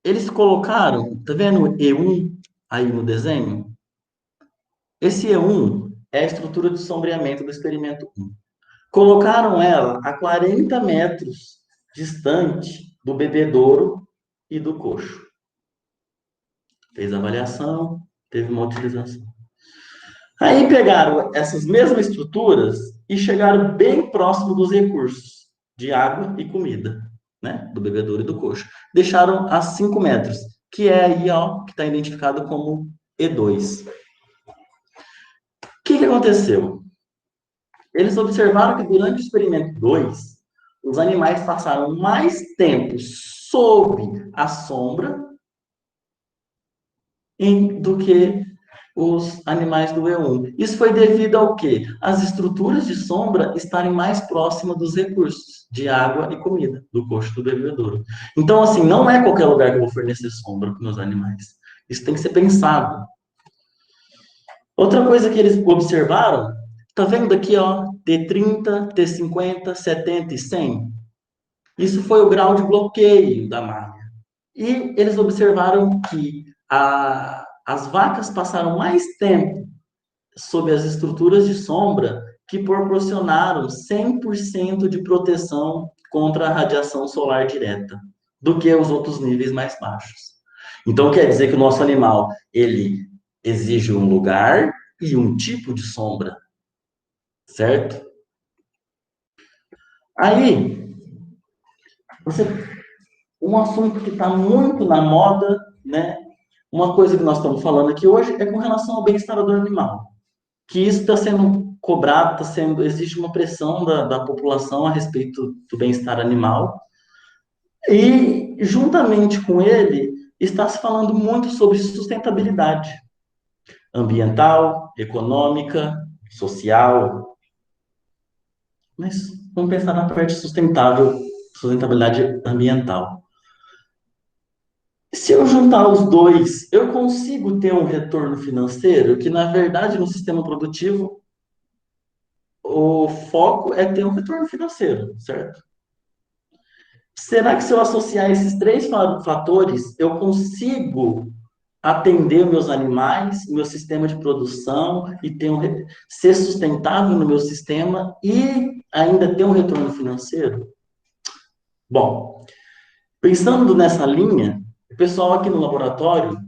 Eles colocaram, tá vendo o E1 aí no desenho? Esse E1 é a estrutura de sombreamento do experimento 1. Colocaram ela a 40 metros distante do bebedouro e do coxo. Fez a avaliação, teve uma utilização. Aí pegaram essas mesmas estruturas e chegaram bem próximo dos recursos de água e comida, né? Do bebedouro e do coxo. Deixaram a 5 metros, que é aí, ó, que está identificado como E2. O que aconteceu? Eles observaram que durante o experimento 2, os animais passaram mais tempo sob a sombra do que os animais do E1. Isso foi devido ao quê? As estruturas de sombra estarem mais próximas dos recursos de água e comida, do coxo do bebedouro. Então, assim, não é qualquer lugar que eu vou fornecer sombra para os meus animais. Isso tem que ser pensado. Outra coisa que eles observaram, tá vendo aqui, ó, T30, T50, 70 e 100? Isso foi o grau de bloqueio da malha. E eles observaram que as vacas passaram mais tempo sob as estruturas de sombra que proporcionaram 100% de proteção contra a radiação solar direta do que os outros níveis mais baixos. Então, quer dizer que o nosso animal, ele exige um lugar e um tipo de sombra, certo? Aí, você, um assunto que está muito na moda, né? Uma coisa que nós estamos falando aqui hoje é com relação ao bem-estar do animal. Que isso está sendo cobrado, existe uma pressão da população a respeito do bem-estar animal. E, juntamente com ele, está se falando muito sobre sustentabilidade ambiental, econômica, social. Mas vamos pensar na parte sustentável, sustentabilidade ambiental. Se eu juntar os dois, eu consigo ter um retorno financeiro que, na verdade, no sistema produtivo, o foco é ter um retorno financeiro, certo? Será que se eu associar esses três fatores, eu consigo atender meus animais, meu sistema de produção e ser sustentável no meu sistema e ainda ter um retorno financeiro? Bom, pensando nessa linha, o pessoal aqui no laboratório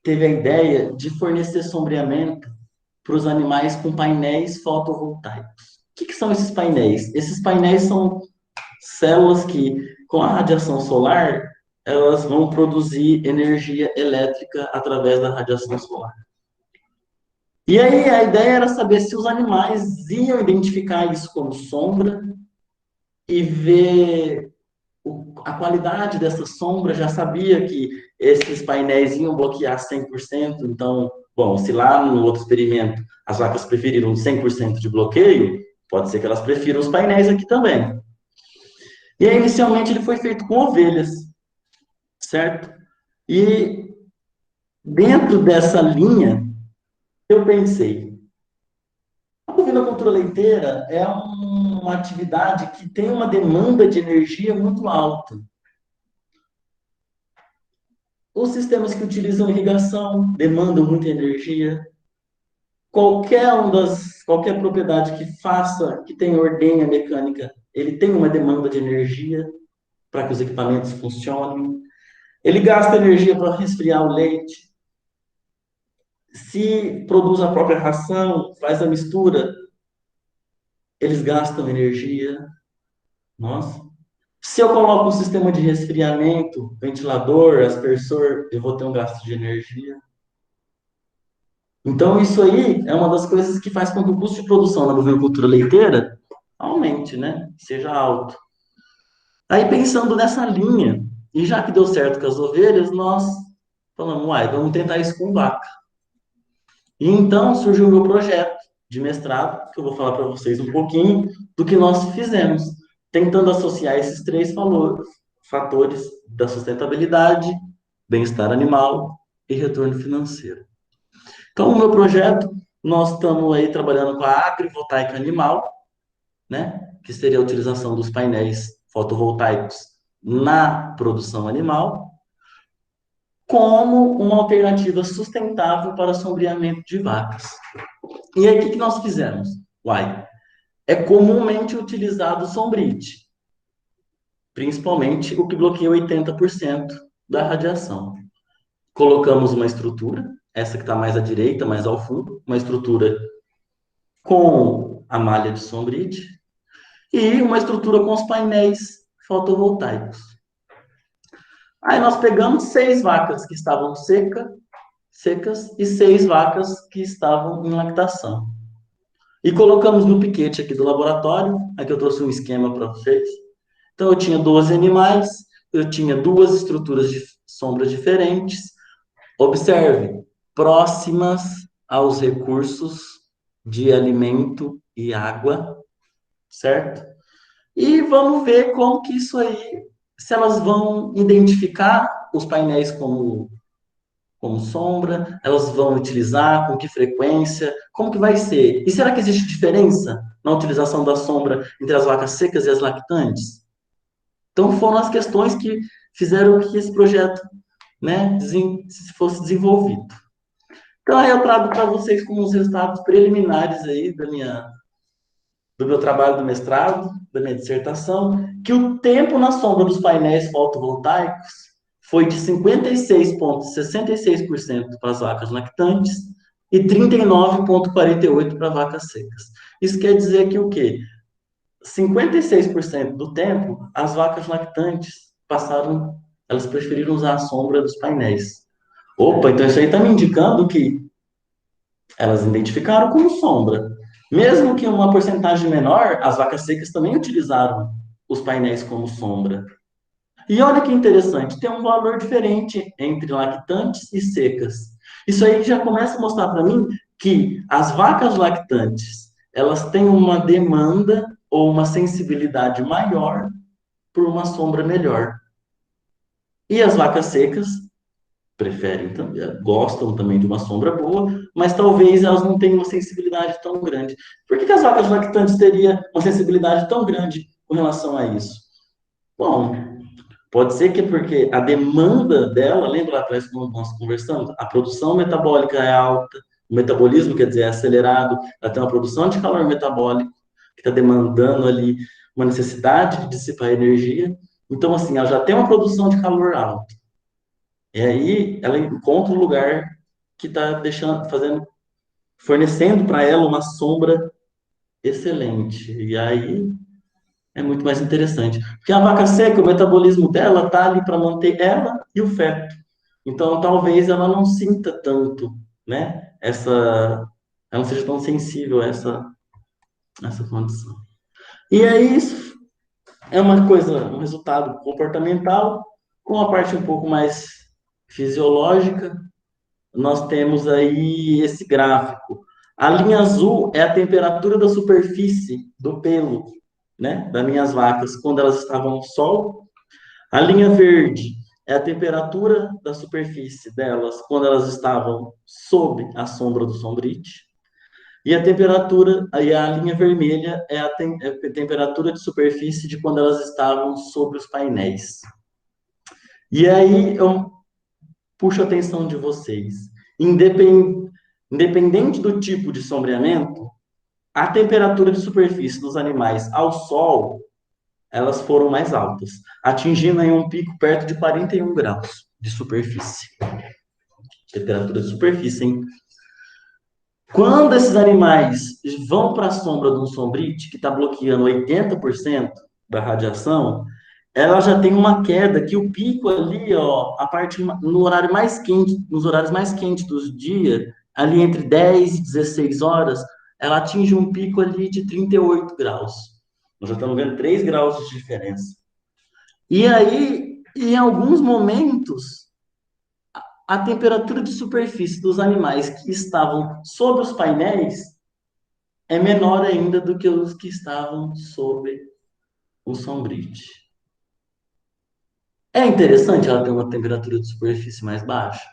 teve a ideia de fornecer sombreamento para os animais com painéis fotovoltaicos. O que são esses painéis? Esses painéis são células que, com a radiação solar, elas vão produzir energia elétrica através da radiação solar. E aí a ideia era saber se os animais iam identificar isso como sombra e ver a qualidade dessa sombra, já sabia que esses painéis iam bloquear 100%, então, bom, se lá no outro experimento as vacas preferiram 100% de bloqueio, pode ser que elas prefiram os painéis aqui também. E aí, inicialmente, ele foi feito com ovelhas, certo? E dentro dessa linha, eu pensei, a bovinocultura leiteira é uma atividade que tem uma demanda de energia muito alta. Os sistemas que utilizam irrigação demandam muita energia. Qualquer propriedade que tenha ordenha mecânica, ele tem uma demanda de energia para que os equipamentos funcionem. Ele gasta energia para resfriar o leite. Se produz a própria ração, faz a mistura, eles gastam energia. Nossa. Se eu coloco um sistema de resfriamento, ventilador, aspersor, eu vou ter um gasto de energia. Então, isso aí é uma das coisas que faz com que o custo de produção na bovinocultura leiteira aumente, né? Seja alto. Aí, pensando nessa linha, e já que deu certo com as ovelhas, nós falamos, uai, vamos tentar isso com vaca. E então surgiu o meu projeto de mestrado, que eu vou falar para vocês um pouquinho do que nós fizemos, tentando associar esses três fatores da sustentabilidade, bem-estar animal e retorno financeiro. Então, no meu projeto, nós estamos aí trabalhando com a agrivoltaica animal, né, que seria a utilização dos painéis fotovoltaicos na produção animal, como uma alternativa sustentável para sombreamento de vacas. E aí, o que nós fizemos? Uai, é comumente utilizado o sombrite, principalmente o que bloqueia 80% da radiação. Colocamos uma estrutura, essa que está mais à direita, mais ao fundo, uma estrutura com a malha de sombrite e uma estrutura com os painéis fotovoltaicos. Aí nós pegamos 6 vacas que estavam secas e 6 vacas que estavam em lactação. E colocamos no piquete aqui do laboratório. Aqui eu trouxe um esquema para vocês. Então, eu tinha 12 animais, eu tinha duas estruturas de sombras diferentes. Observe, próximas aos recursos de alimento e água, certo? E vamos ver como que isso aí, se elas vão identificar os painéis como sombra, elas vão utilizar, com que frequência, como que vai ser? E será que existe diferença na utilização da sombra entre as vacas secas e as lactantes? Então foram as questões que fizeram que esse projeto, né, fosse desenvolvido. Então aí eu trago para vocês como os resultados preliminares aí do meu trabalho do mestrado, da minha dissertação, que o tempo na sombra dos painéis fotovoltaicos foi de 56,66% para as vacas lactantes e 39,48% para vacas secas. Isso quer dizer que o quê? 56% do tempo, as vacas lactantes elas preferiram usar a sombra dos painéis. Opa, então isso aí está me indicando que elas identificaram como sombra. Mesmo que uma porcentagem menor, as vacas secas também utilizaram os painéis como sombra. E olha que interessante, tem um valor diferente entre lactantes e secas. Isso aí já começa a mostrar para mim que as vacas lactantes, elas têm uma demanda ou uma sensibilidade maior por uma sombra melhor. E as vacas secas preferem, gostam também de uma sombra boa, mas talvez elas não tenham uma sensibilidade tão grande. Por que as vacas lactantes teriam uma sensibilidade tão grande com relação a isso? Bom, pode ser que é porque a demanda dela, lembra lá atrás quando nós conversamos? A produção metabólica é alta, o metabolismo, quer dizer, é acelerado, ela tem uma produção de calor metabólico, que está demandando ali uma necessidade de dissipar energia. Então, assim, ela já tem uma produção de calor alta. E aí ela encontra um lugar que está fornecendo para ela uma sombra excelente. E aí é muito mais interessante. Porque a vaca seca, o metabolismo dela está ali para manter ela e o feto. Então talvez ela não sinta tanto, né? Ela não seja tão sensível a essa condição. E aí isso é uma coisa, um resultado comportamental, com a parte um pouco mais fisiológica. Nós temos aí esse gráfico. A linha azul é a temperatura da superfície do pelo, né, das minhas vacas quando elas estavam ao sol. A linha verde é a temperatura da superfície delas quando elas estavam sob a sombra do sombrite. E a linha vermelha é é a temperatura de superfície de quando elas estavam sobre os painéis. E aí eu puxo a atenção de vocês. Independente do tipo de sombreamento, a temperatura de superfície dos animais ao sol, elas foram mais altas, atingindo aí um pico perto de 41 graus de superfície. Temperatura de superfície, hein? Quando esses animais vão para a sombra de um sombrite, que está bloqueando 80% da radiação, ela já tem uma queda que o pico ali, ó, a parte no horário mais quente, nos horários mais quentes do dia, ali entre 10 e 16 horas, ela atinge um pico ali de 38 graus. Nós já estamos vendo 3 graus de diferença. E aí, em alguns momentos, a temperatura de superfície dos animais que estavam sobre os painéis é menor ainda do que os que estavam sobre o sombrite. É interessante ela ter uma temperatura de superfície mais baixa.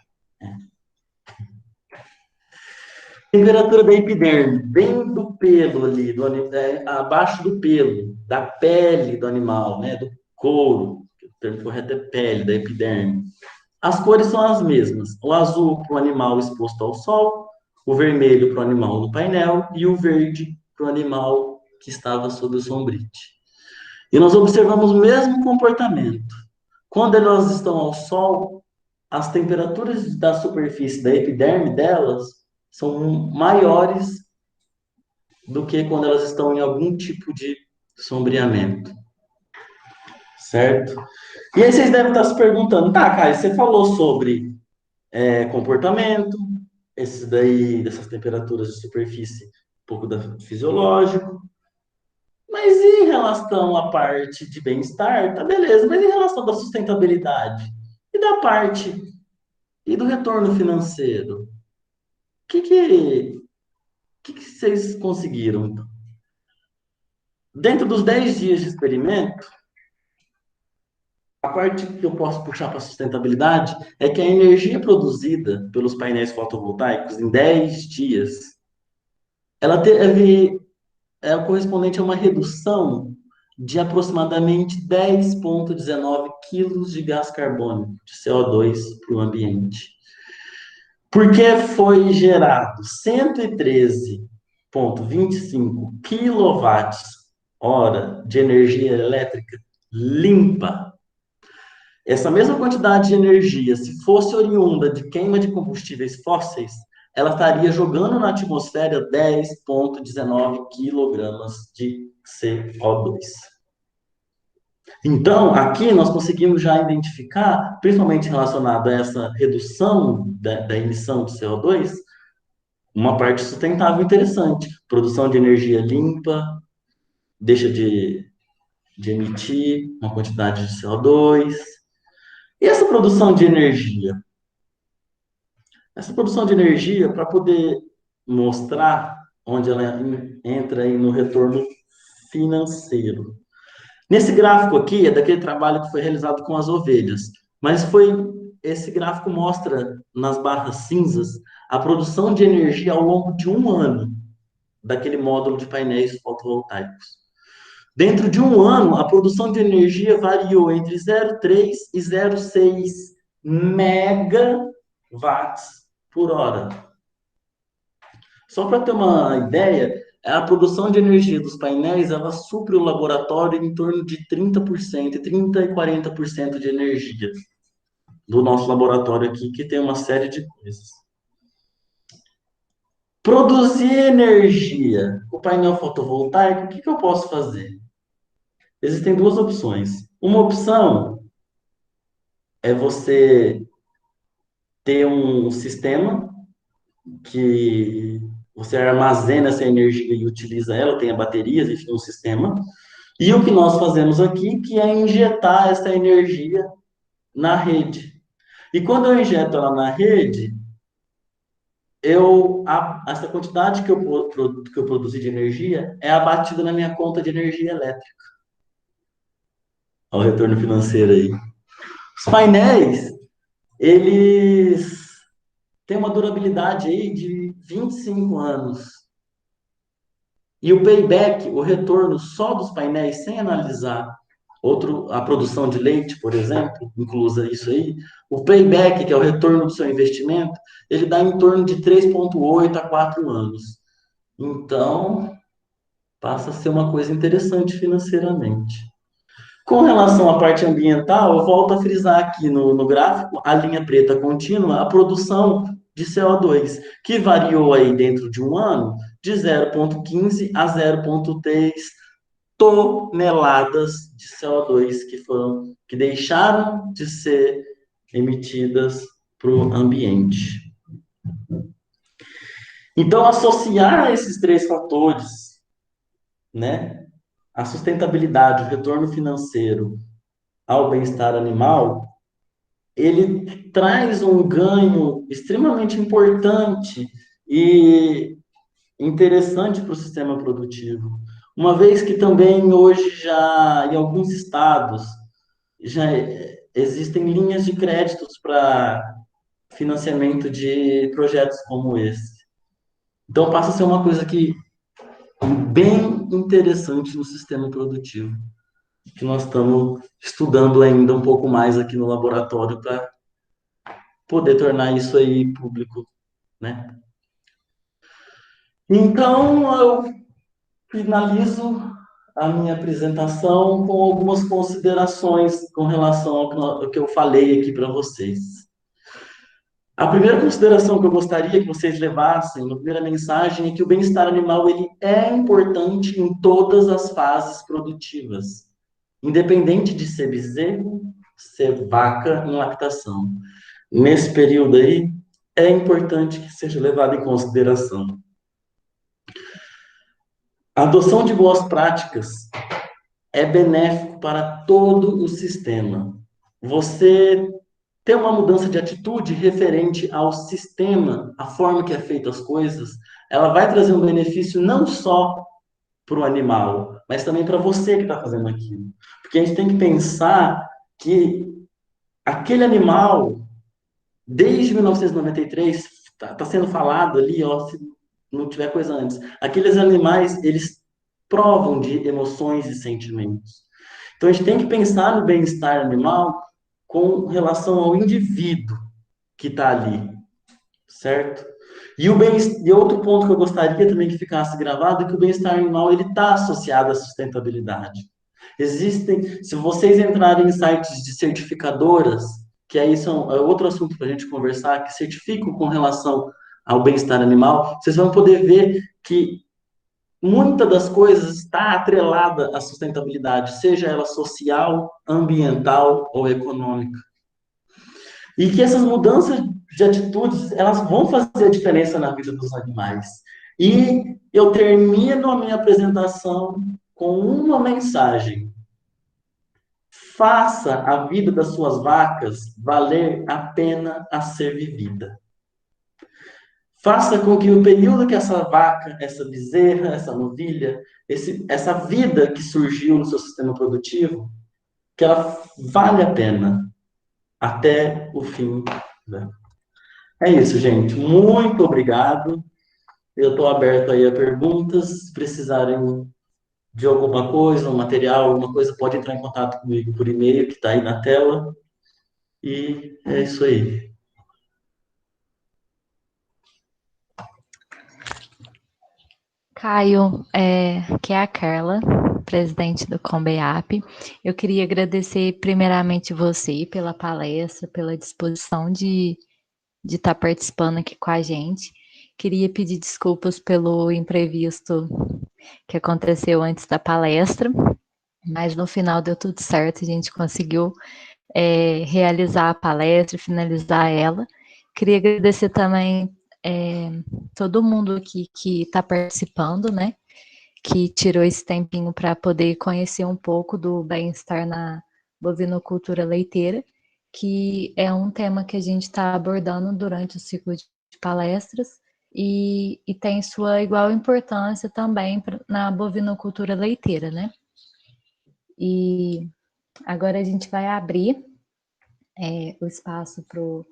Temperatura da epiderme, bem do pelo ali, abaixo do pelo, da pele do animal, né, do couro, o termo correto é pele, da epiderme. As cores são as mesmas, o azul para o animal exposto ao sol, o vermelho para o animal no painel e o verde para o animal que estava sob o sombrite. E nós observamos o mesmo comportamento. Quando elas estão ao sol, as temperaturas da superfície da epiderme delas são maiores do que quando elas estão em algum tipo de sombreamento, certo? E aí vocês devem estar se perguntando, tá, Caio, você falou sobre comportamento, dessas temperaturas de superfície pouco da fisiológico. Mas e em relação à parte de bem-estar, tá beleza. Mas em relação da sustentabilidade e da parte e do retorno financeiro, que que, que vocês conseguiram? Dentro dos 10 dias de experimento, a parte que eu posso puxar para a sustentabilidade é que a energia produzida pelos painéis fotovoltaicos em 10 dias, ela teve correspondente a uma redução de aproximadamente 10,19 quilos de gás carbônico, de CO2 para o ambiente. Porque foi gerado 113,25 quilowatts-hora de energia elétrica limpa. Essa mesma quantidade de energia, se fosse oriunda de queima de combustíveis fósseis, ela estaria jogando na atmosfera 10,19 quilogramas de CO2. Então, aqui nós conseguimos já identificar, principalmente relacionado a essa redução da emissão de CO2, uma parte sustentável interessante. Produção de energia limpa, deixa de emitir uma quantidade de CO2. E essa produção de energia? Essa produção de energia, para poder mostrar onde ela entra aí no retorno financeiro. Nesse gráfico aqui é daquele trabalho que foi realizado com as ovelhas, mas esse gráfico mostra nas barras cinzas a produção de energia ao longo de um ano daquele módulo de painéis fotovoltaicos. Dentro de um ano, a produção de energia variou entre 0,3 e 0,6 megawatts por hora. Só para ter uma ideia, a produção de energia dos painéis, ela supre o laboratório em torno de 30%, 30% e 40% de energia do nosso laboratório aqui, que tem uma série de coisas. Produzir energia com o painel fotovoltaico, o que eu posso fazer? Existem duas opções. Uma opção é você ter um sistema que você armazena essa energia e utiliza ela, tem baterias, enfim, um sistema. E o que nós fazemos aqui, que é injetar essa energia na rede. E quando eu injeto ela na rede, essa quantidade que eu produzi de energia é abatida na minha conta de energia elétrica. Olha o retorno financeiro aí. Os painéis, eles têm uma durabilidade aí de 25 anos. E o payback, o retorno só dos painéis, sem analisar a produção de leite, por exemplo, inclusa isso aí, o payback, que é o retorno do seu investimento, ele dá em torno de 3,8 a 4 anos. Então, passa a ser uma coisa interessante financeiramente. Com relação à parte ambiental, eu volto a frisar aqui no gráfico, a linha preta contínua, a produção de CO2, que variou aí dentro de um ano de 0,15 a 0,3 toneladas de CO2 que deixaram de ser emitidas para o ambiente. Então, associar esses três fatores, né, a sustentabilidade, o retorno financeiro ao bem-estar animal, ele traz um ganho extremamente importante e interessante para o sistema produtivo. Uma vez que também hoje já em alguns estados já existem linhas de créditos para financiamento de projetos como esse. Então passa a ser uma coisa que bem interessante no sistema produtivo, que nós estamos estudando ainda um pouco mais aqui no laboratório para poder tornar isso aí público, né? Então, eu finalizo a minha apresentação com algumas considerações com relação ao que eu falei aqui para vocês. A primeira consideração que eu gostaria que vocês levassem, na primeira mensagem, é que o bem-estar animal ele é importante em todas as fases produtivas, independente de ser bezerro, ser vaca em lactação. Nesse período aí, é importante que seja levado em consideração. A adoção de boas práticas é benéfico para todo o sistema. Você ter uma mudança de atitude referente ao sistema, a forma que é feita as coisas, ela vai trazer um benefício não só para o animal, mas também para você que está fazendo aquilo. Porque a gente tem que pensar que aquele animal, desde 1993, está sendo falado ali, ó, se não tiver coisa antes, aqueles animais, eles provam de emoções e sentimentos. Então a gente tem que pensar no bem-estar animal com relação ao indivíduo que está ali, certo? E outro ponto que eu gostaria também que ficasse gravado é que o bem-estar animal ele está associado à sustentabilidade. Existem, se vocês entrarem em sites de certificadoras, que aí é outro assunto para a gente conversar, que certificam com relação ao bem-estar animal, vocês vão poder ver que muita das coisas está atrelada à sustentabilidade, seja ela social, ambiental ou econômica. E que essas mudanças de atitudes, elas vão fazer a diferença na vida dos animais. E eu termino a minha apresentação com uma mensagem. Faça a vida das suas vacas valer a pena a ser vivida. Faça com que o período que essa vaca, essa bezerra, essa novilha, essa vida que surgiu no seu sistema produtivo, que ela vale a pena até o fim. Né? É isso, gente. Muito obrigado. Eu estou aberto aí a perguntas. Se precisarem de alguma coisa, um material, alguma coisa, pode entrar em contato comigo por e-mail que está aí na tela. E é isso aí.
Caio, que é a Carla, presidente do Combeap. Eu queria agradecer primeiramente você pela palestra, pela disposição de estar participando aqui com a gente. Queria pedir desculpas pelo imprevisto que aconteceu antes da palestra, mas no final deu tudo certo, a gente conseguiu realizar a palestra, finalizar ela. Queria agradecer também todo mundo aqui que está participando, né? Que tirou esse tempinho para poder conhecer um pouco do bem-estar na bovinocultura leiteira, que é um tema que a gente está abordando durante o ciclo de palestras e tem sua igual importância também na bovinocultura leiteira, né? E agora a gente vai abrir o espaço para o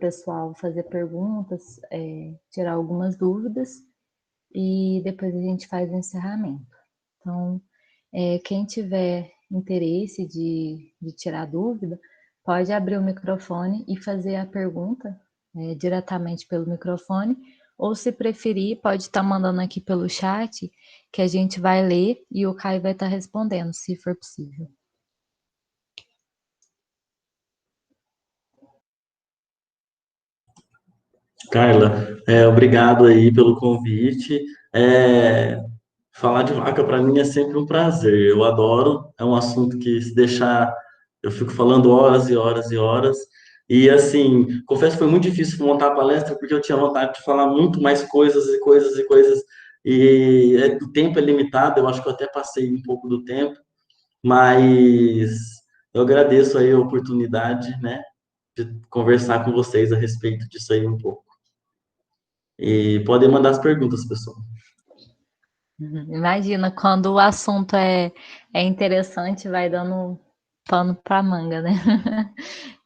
pessoal fazer perguntas, tirar algumas dúvidas e depois a gente faz o encerramento. Então, quem tiver interesse de tirar dúvida, pode abrir o microfone e fazer a pergunta diretamente pelo microfone, ou se preferir, pode estar mandando aqui pelo chat, que a gente vai ler e o Caio vai estar respondendo, se for possível.
Carla, obrigado aí pelo convite. Falar de vaca para mim é sempre um prazer. Eu adoro, é um assunto que se deixar, eu fico falando horas e horas e horas. E assim, confesso que foi muito difícil montar a palestra porque eu tinha vontade de falar muito mais coisas e coisas e coisas. E o tempo é limitado, eu acho que eu até passei um pouco do tempo, mas eu agradeço aí a oportunidade, né, de conversar com vocês a respeito disso aí um pouco. E podem mandar as perguntas, pessoal.
Imagina, quando o assunto é interessante, vai dando pano para manga, né?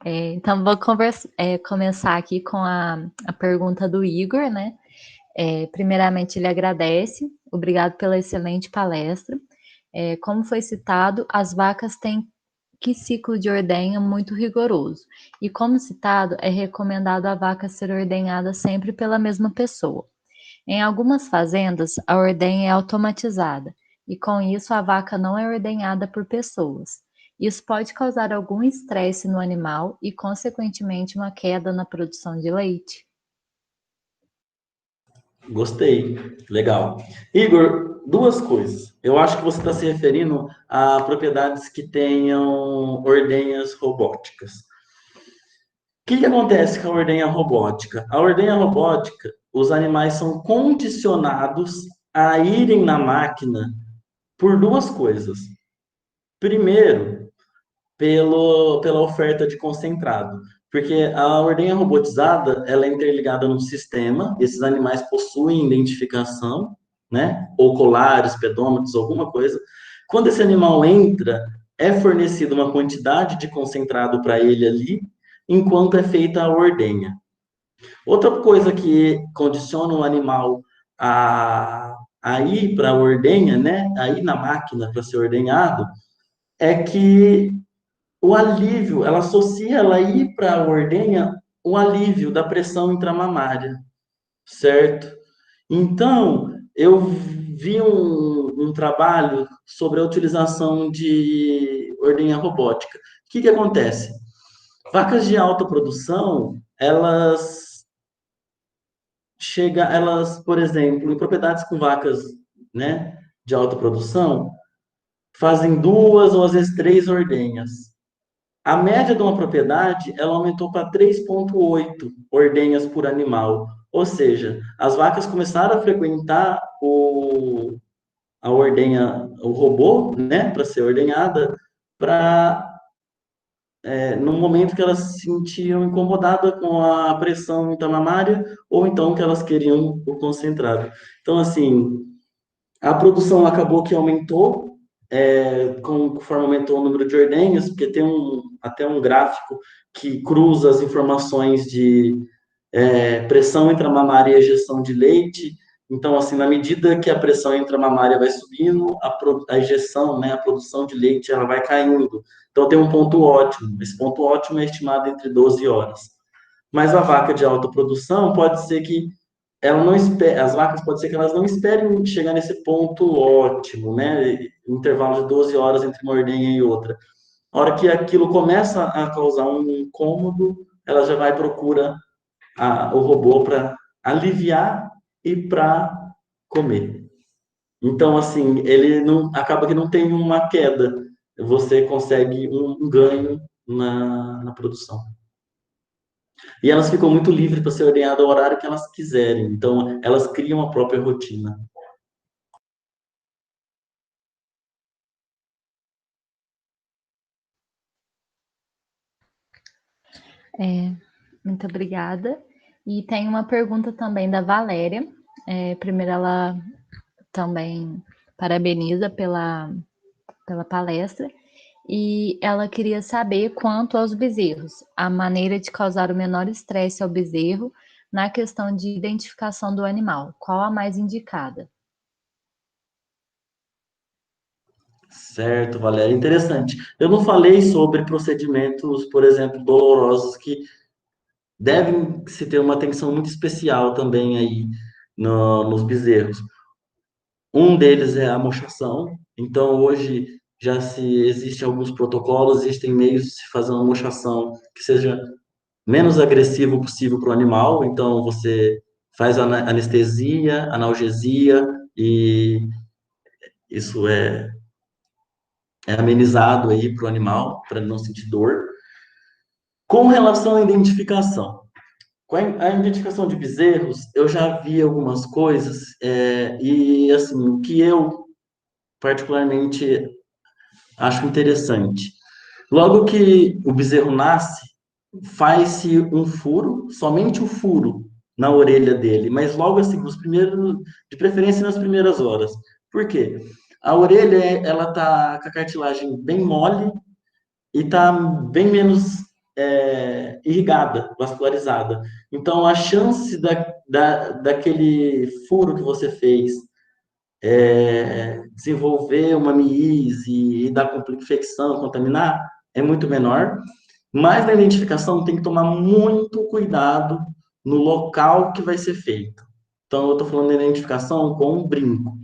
Então, vou começar aqui com a pergunta do Igor, né? Primeiramente, ele agradece, obrigado pela excelente palestra. Como foi citado, as vacas têm que ciclo de ordenha muito rigoroso. E como citado, é recomendado a vaca ser ordenhada sempre pela mesma pessoa. Em algumas fazendas, a ordenha é automatizada, e com isso a vaca não é ordenhada por pessoas. Isso pode causar algum estresse no animal e, consequentemente, uma queda na produção de leite.
Gostei, legal. Igor, duas coisas. Eu acho que você está se referindo a propriedades que tenham ordenhas robóticas. O que acontece com a ordenha robótica? A ordenha robótica, os animais são condicionados a irem na máquina por duas coisas. Primeiro, pela oferta de concentrado. Porque a ordenha robotizada, ela é interligada num sistema, esses animais possuem identificação, né? Ou colares, pedômetros, alguma coisa. Quando esse animal entra, é fornecida uma quantidade de concentrado para ele ali, enquanto é feita a ordenha. Outra coisa que condiciona o animal a ir para a ordenha, né? A ir na máquina para ser ordenhado, é que o alívio, ela associa ela ir para a ordenha o alívio da pressão intramamária, certo? Então, eu vi um trabalho sobre a utilização de ordenha robótica. O que que acontece? Vacas de alta produção, elas, por exemplo, em propriedades com vacas, né, de alta produção, fazem duas ou às vezes três ordenhas. A média de uma propriedade, ela aumentou para 3,8 ordenhas por animal. Ou seja, as vacas começaram a frequentar a ordenha, o robô, né, para ser ordenhada, para no momento que elas se sentiam incomodadas com a pressão intramamária ou então que elas queriam o concentrado. Então, assim, a produção acabou que aumentou, conforme aumentou o número de ordenhas, porque tem até um gráfico que cruza as informações de pressão intramamária e ejeção de leite. Então, assim, na medida que a pressão intramamária vai subindo, a ejeção, né, a produção de leite, ela vai caindo. Então, tem um ponto ótimo. Esse ponto ótimo é estimado entre 12 horas. Mas a vaca de alta produção pode ser que ela não espere, as vacas pode ser que elas não esperem chegar nesse ponto ótimo, né? Intervalo de 12 horas entre uma ordenha e outra. A hora que aquilo começa a causar um incômodo, ela já vai procura o robô para aliviar e para comer. Então, assim, ele não acaba que não tem uma queda, você consegue um ganho na produção. E elas ficam muito livres para ser ordenhadas ao horário que elas quiserem. Então, elas criam a própria rotina.
Muito obrigada. E tem uma pergunta também da Valéria. Primeiro, ela também parabeniza pela palestra. E ela queria saber quanto aos bezerros, a maneira de causar o menor estresse ao bezerro na questão de identificação do animal. Qual a mais indicada?
Certo, Valéria, interessante. Eu não falei sobre procedimentos, por exemplo, dolorosos que devem se ter uma atenção muito especial também aí nos bezerros. Um deles é a mochação. Então, hoje já se existe alguns protocolos, existem meios de se fazer uma mochação que seja menos agressivo possível para o animal. Então, você faz anestesia, analgesia e isso é amenizado aí para o animal, para ele não sentir dor. Com relação à identificação, com a identificação de bezerros, eu já vi algumas coisas, e assim, o que eu particularmente acho interessante. Logo que o bezerro nasce, faz-se um furo, somente o furo na orelha dele, mas logo assim, de preferência nas primeiras horas. Por quê? A orelha, ela tá com a cartilagem bem mole e tá bem menos irrigada, vascularizada. Então, a chance daquele furo que você fez desenvolver uma miíse e dar infecção, contaminar, é muito menor. Mas na identificação tem que tomar muito cuidado no local que vai ser feito. Então, eu estou falando da identificação com um brinco.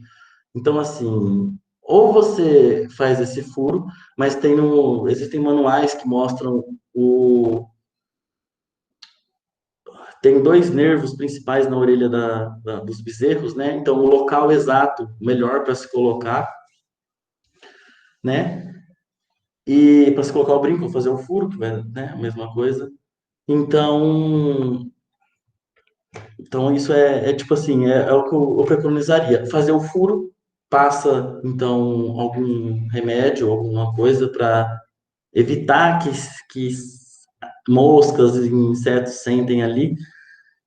Então, assim, ou você faz esse furo, mas existem manuais que mostram tem dois nervos principais na orelha dos bezerros, né? Então, o local exato, melhor para se colocar, né? E para se colocar o brinco, fazer o furo, que vai, né? A mesma coisa. Então, Então, isso é tipo assim, é o que eu preconizaria. Fazer o furo, passa, então, algum remédio, alguma coisa para evitar que moscas e insetos sentem ali.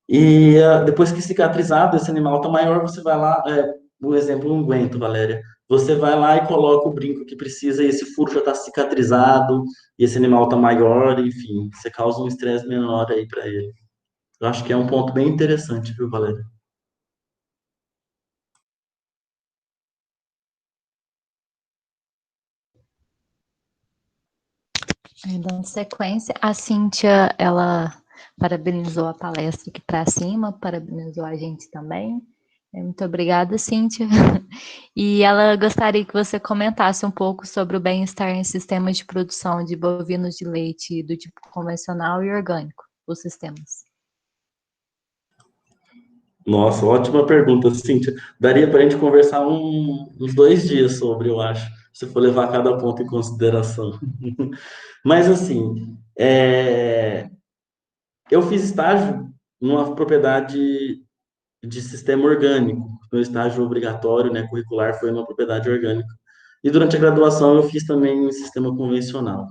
E depois que cicatrizado, esse animal tá maior, você vai lá, por exemplo, um unguento, Valéria. Você vai lá e coloca o brinco que precisa, e esse furo já está cicatrizado, e esse animal tá maior, enfim, você causa um estresse menor aí para ele. Eu acho que é um ponto bem interessante, viu, Valéria?
Aí, dando sequência, a Cíntia, ela parabenizou a palestra aqui para cima, parabenizou a gente também. Muito obrigada, Cíntia. E ela gostaria que você comentasse um pouco sobre o bem-estar em sistemas de produção de bovinos de leite do tipo convencional e orgânico, os sistemas.
Nossa, ótima pergunta, Cíntia. Daria para a gente conversar uns 2 dias sobre, eu acho, se for levar cada ponto em consideração. Mas, assim, eu fiz estágio numa propriedade de sistema orgânico. Meu estágio obrigatório, né, curricular, foi numa propriedade orgânica. E durante a graduação eu fiz também um sistema convencional.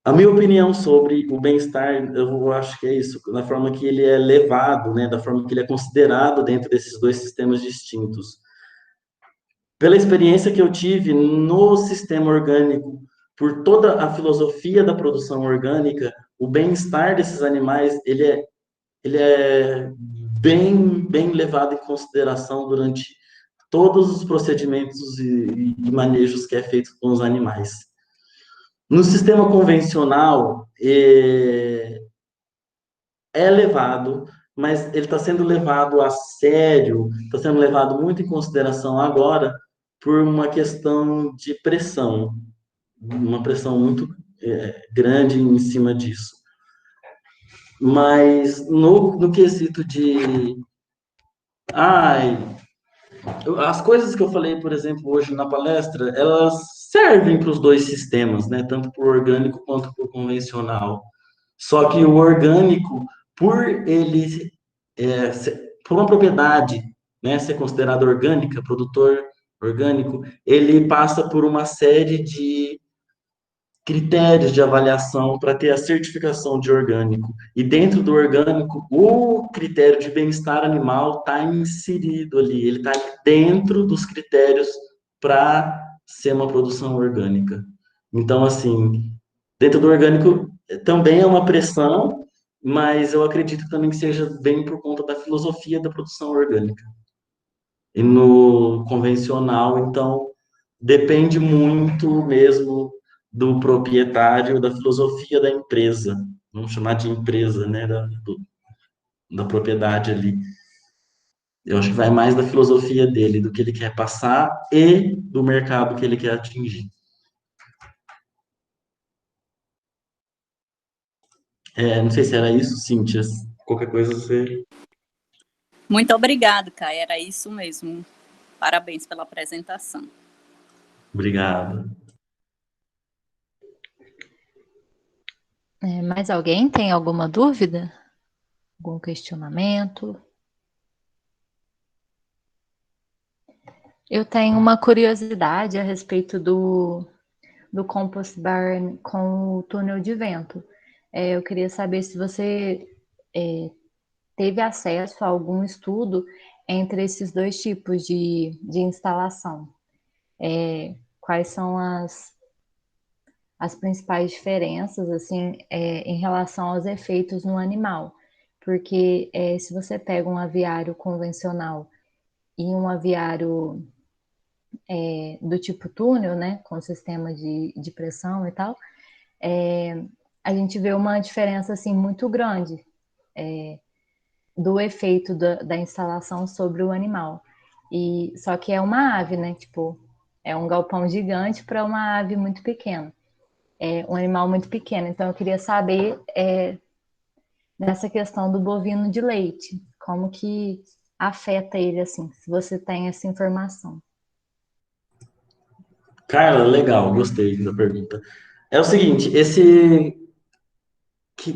A minha opinião sobre o bem-estar, eu acho que é isso, na forma que ele é levado, né, da forma que ele é considerado dentro desses dois sistemas distintos. Pela experiência que eu tive no sistema orgânico, por toda a filosofia da produção orgânica, o bem-estar desses animais, ele é bem levado em consideração durante todos os procedimentos e manejos que é feito com os animais. No sistema convencional, é levado, mas ele está sendo levado a sério, está sendo levado muito em consideração agora por uma questão de pressão, uma pressão muito grande em cima disso. Mas no quesito de, ai, as coisas que eu falei, por exemplo, hoje na palestra, elas servem para os dois sistemas, né? Tanto para o orgânico quanto para o convencional. Só que o orgânico, por ele, por uma propriedade, né, ser considerada orgânica, produtor orgânico, ele passa por uma série de critérios de avaliação para ter a certificação de orgânico. E dentro do orgânico, o critério de bem-estar animal está inserido ali, ele está dentro dos critérios para ser uma produção orgânica. Então, assim, dentro do orgânico também é uma pressão, mas eu acredito também que seja bem por conta da filosofia da produção orgânica. E no convencional, então, depende muito mesmo do proprietário, da filosofia da empresa. Vamos chamar de empresa, né? Da propriedade ali. Eu acho que vai mais da filosofia dele, do que ele quer passar e do mercado que ele quer atingir. Não sei se era isso, Cíntia. Qualquer coisa você.
Muito obrigado, Kai. Era isso mesmo. Parabéns pela apresentação.
Obrigado.
Mais alguém tem alguma dúvida? Algum questionamento? Eu tenho uma curiosidade a respeito do compost barn com o túnel de vento. Eu queria saber se você teve acesso a algum estudo entre esses dois tipos de instalação. Quais são as principais diferenças assim, em relação aos efeitos no animal? Porque se você pega um aviário convencional e um aviário do tipo túnel, né, com sistema de pressão e tal, a gente vê uma diferença assim muito grande do efeito da instalação sobre o animal. E só que é uma ave, né? Tipo, é um galpão gigante para uma ave muito pequena, um animal muito pequeno. Então eu queria saber nessa questão do bovino de leite, como que afeta ele assim, se você tem essa informação.
Carla, legal, gostei da pergunta. É o seguinte, esse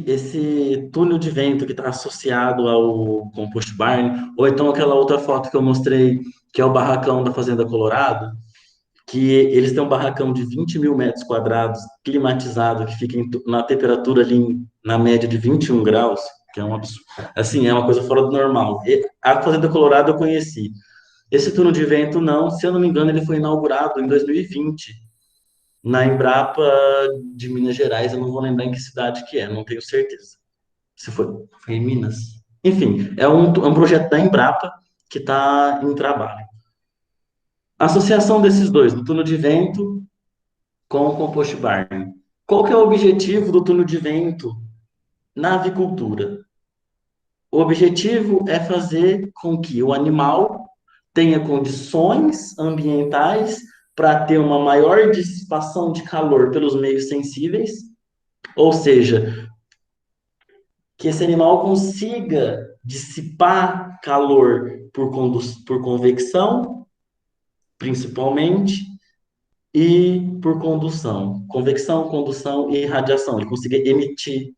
esse túnel de vento que está associado ao compost barn, ou então aquela outra foto que eu mostrei, que é o barracão da Fazenda Colorado, que eles têm um barracão de 20 mil metros quadrados, climatizado, que fica na temperatura ali na média de 21 graus, que é um absurdo. Assim, é uma coisa fora do normal. E a Fazenda Colorado eu conheci. Esse túnel de vento, não, se eu não me engano, ele foi inaugurado em 2020, na Embrapa de Minas Gerais, eu não vou lembrar em que cidade que é, não tenho certeza. Se foi em Minas. Enfim, é um projeto da Embrapa que está em trabalho. A associação desses dois, do túnel de vento com o compost barn. Qual que é o objetivo do túnel de vento na avicultura? O objetivo é fazer com que o animal tenha condições ambientais para ter uma maior dissipação de calor pelos meios sensíveis, ou seja, que esse animal consiga dissipar calor por convecção, principalmente, e por condução. Convecção, condução e radiação. Ele consiga emitir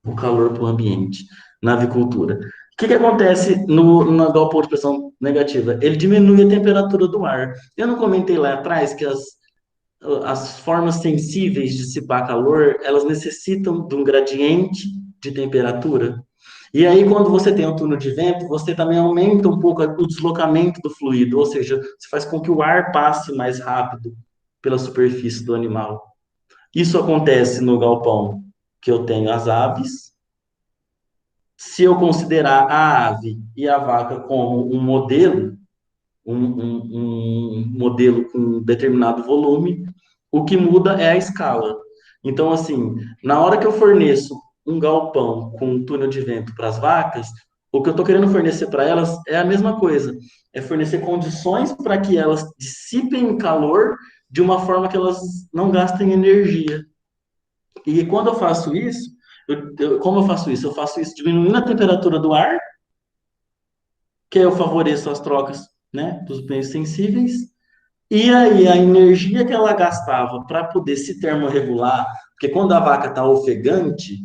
o calor para o ambiente na avicultura. O que acontece no galpão de pressão negativa? Ele diminui a temperatura do ar. Eu não comentei lá atrás que as formas sensíveis de dissipar calor, elas necessitam de um gradiente de temperatura. E aí, quando você tem um túnel de vento, você também aumenta um pouco o deslocamento do fluido, ou seja, você faz com que o ar passe mais rápido pela superfície do animal. Isso acontece no galpão que eu tenho as aves. Se eu considerar a ave e a vaca como um modelo, um modelo com determinado volume, o que muda é a escala. Então, assim, na hora que eu forneço um galpão com um túnel de vento para as vacas, o que eu estou querendo fornecer para elas é a mesma coisa. É fornecer condições para que elas dissipem calor de uma forma que elas não gastem energia. E quando eu faço isso, como eu faço isso? Eu faço isso diminuindo a temperatura do ar, que eu favoreço as trocas, né, dos meios sensíveis. E aí, a energia que ela gastava para poder se termorregular, porque quando a vaca está ofegante,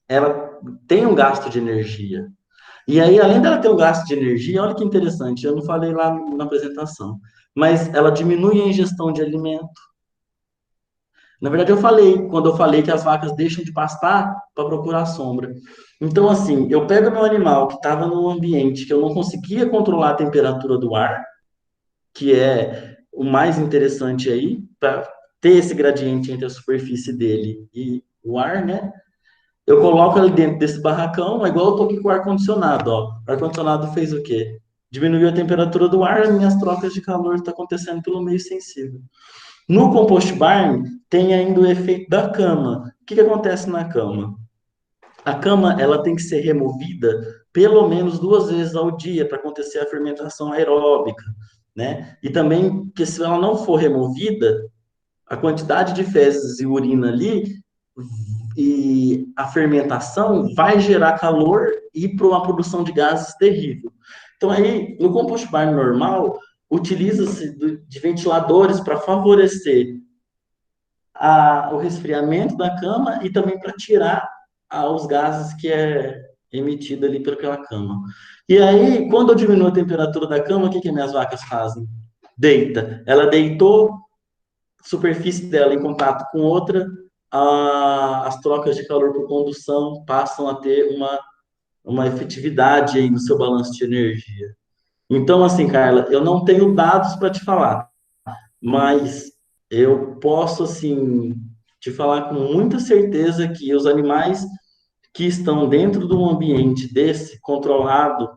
ela tem um gasto de energia. E aí, além dela ter um gasto de energia, olha que interessante, eu não falei lá na apresentação, mas ela diminui a ingestão de alimento. Na verdade, eu falei, quando eu falei que as vacas deixam de pastar para procurar sombra. Então, assim, eu pego meu animal que estava num ambiente que eu não conseguia controlar a temperatura do ar, que é o mais interessante aí, para ter esse gradiente entre a superfície dele e o ar, né? Eu coloco ele dentro desse barracão, é igual eu tô aqui com o ar-condicionado, ó. O ar-condicionado fez o quê? Diminuiu a temperatura do ar, as minhas trocas de calor estão acontecendo pelo meio sensível. No compost barn, tem ainda o efeito da cama. O que acontece na cama? A cama, ela tem que ser removida pelo menos 2 vezes ao dia para acontecer a fermentação aeróbica, né? E também que se ela não for removida, a quantidade de fezes e urina ali e a fermentação vai gerar calor e para uma produção de gases terrível. Então aí, no compost barn normal, utiliza-se de ventiladores para favorecer o resfriamento da cama e também para tirar os gases que é emitido ali pela cama. E aí, quando eu diminuo a temperatura da cama, o que que minhas vacas fazem? Deita. Ela deitou, a superfície dela em contato com outra, as trocas de calor por condução passam a ter uma efetividade aí no seu balanço de energia. Então, assim, Carla, eu não tenho dados para te falar, mas eu posso, assim, te falar com muita certeza que os animais que estão dentro de um ambiente desse, controlado,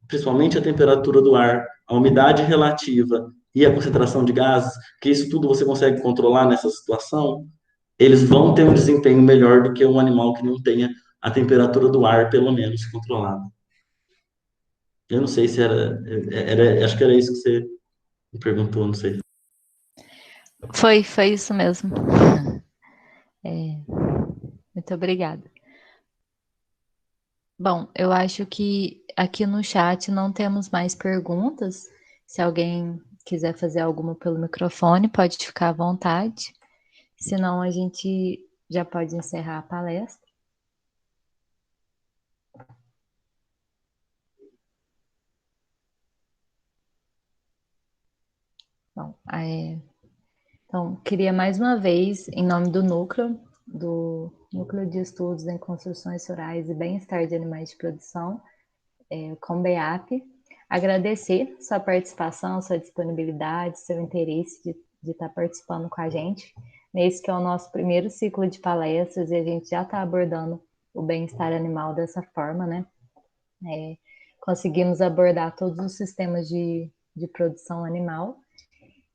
principalmente a temperatura do ar, a umidade relativa e a concentração de gases, que isso tudo você consegue controlar nessa situação, eles vão ter um desempenho melhor do que um animal que não tenha a temperatura do ar, pelo menos, controlada. Eu não sei se acho que era isso que você me perguntou, não sei.
Foi isso mesmo. Muito obrigada. Bom, eu acho que aqui no chat não temos mais perguntas. Se alguém quiser fazer alguma pelo microfone, pode ficar à vontade. Senão, a gente já pode encerrar a palestra. Bom, então, queria mais uma vez, em nome do Núcleo de Estudos em Construções Rurais e Bem-Estar de Animais de Produção, o COMBEAP, agradecer sua participação, sua disponibilidade, seu interesse de estar participando com a gente, nesse que é o nosso primeiro ciclo de palestras, e a gente já está abordando o bem-estar animal dessa forma, né? Conseguimos abordar todos os sistemas de produção animal.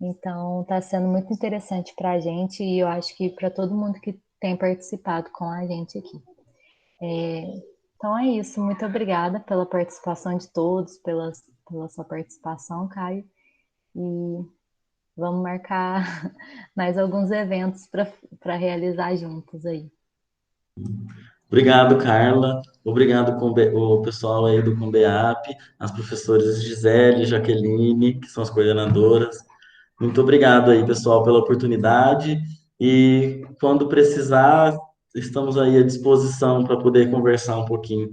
Então, está sendo muito interessante para a gente e eu acho que para todo mundo que tem participado com a gente aqui. Então é isso, muito obrigada pela participação de todos, pela sua participação, Caio. E vamos marcar mais alguns eventos para realizar juntos aí.
Obrigado, Carla. Obrigado o pessoal aí do Combeap, as professoras Gisele e Jaqueline, que são as coordenadoras. Muito obrigado aí, pessoal, pela oportunidade. E quando precisar, estamos aí à disposição para poder conversar um pouquinho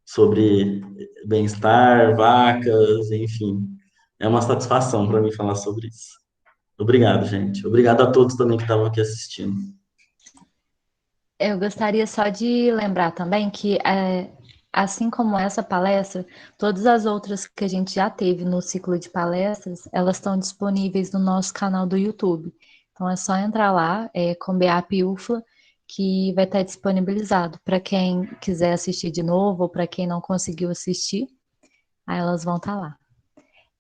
sobre bem-estar, vacas, enfim. É uma satisfação para mim falar sobre isso. Obrigado, gente. Obrigado a todos também que estavam aqui assistindo.
Eu gostaria só de lembrar também que, assim como essa palestra, todas as outras que a gente já teve no ciclo de palestras, elas estão disponíveis no nosso canal do YouTube. Então é só entrar lá, Combeap UFLA, que vai estar disponibilizado para quem quiser assistir de novo ou para quem não conseguiu assistir, aí elas vão estar lá.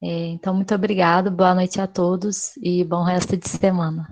Então, muito obrigado, boa noite a todos e bom resto de semana.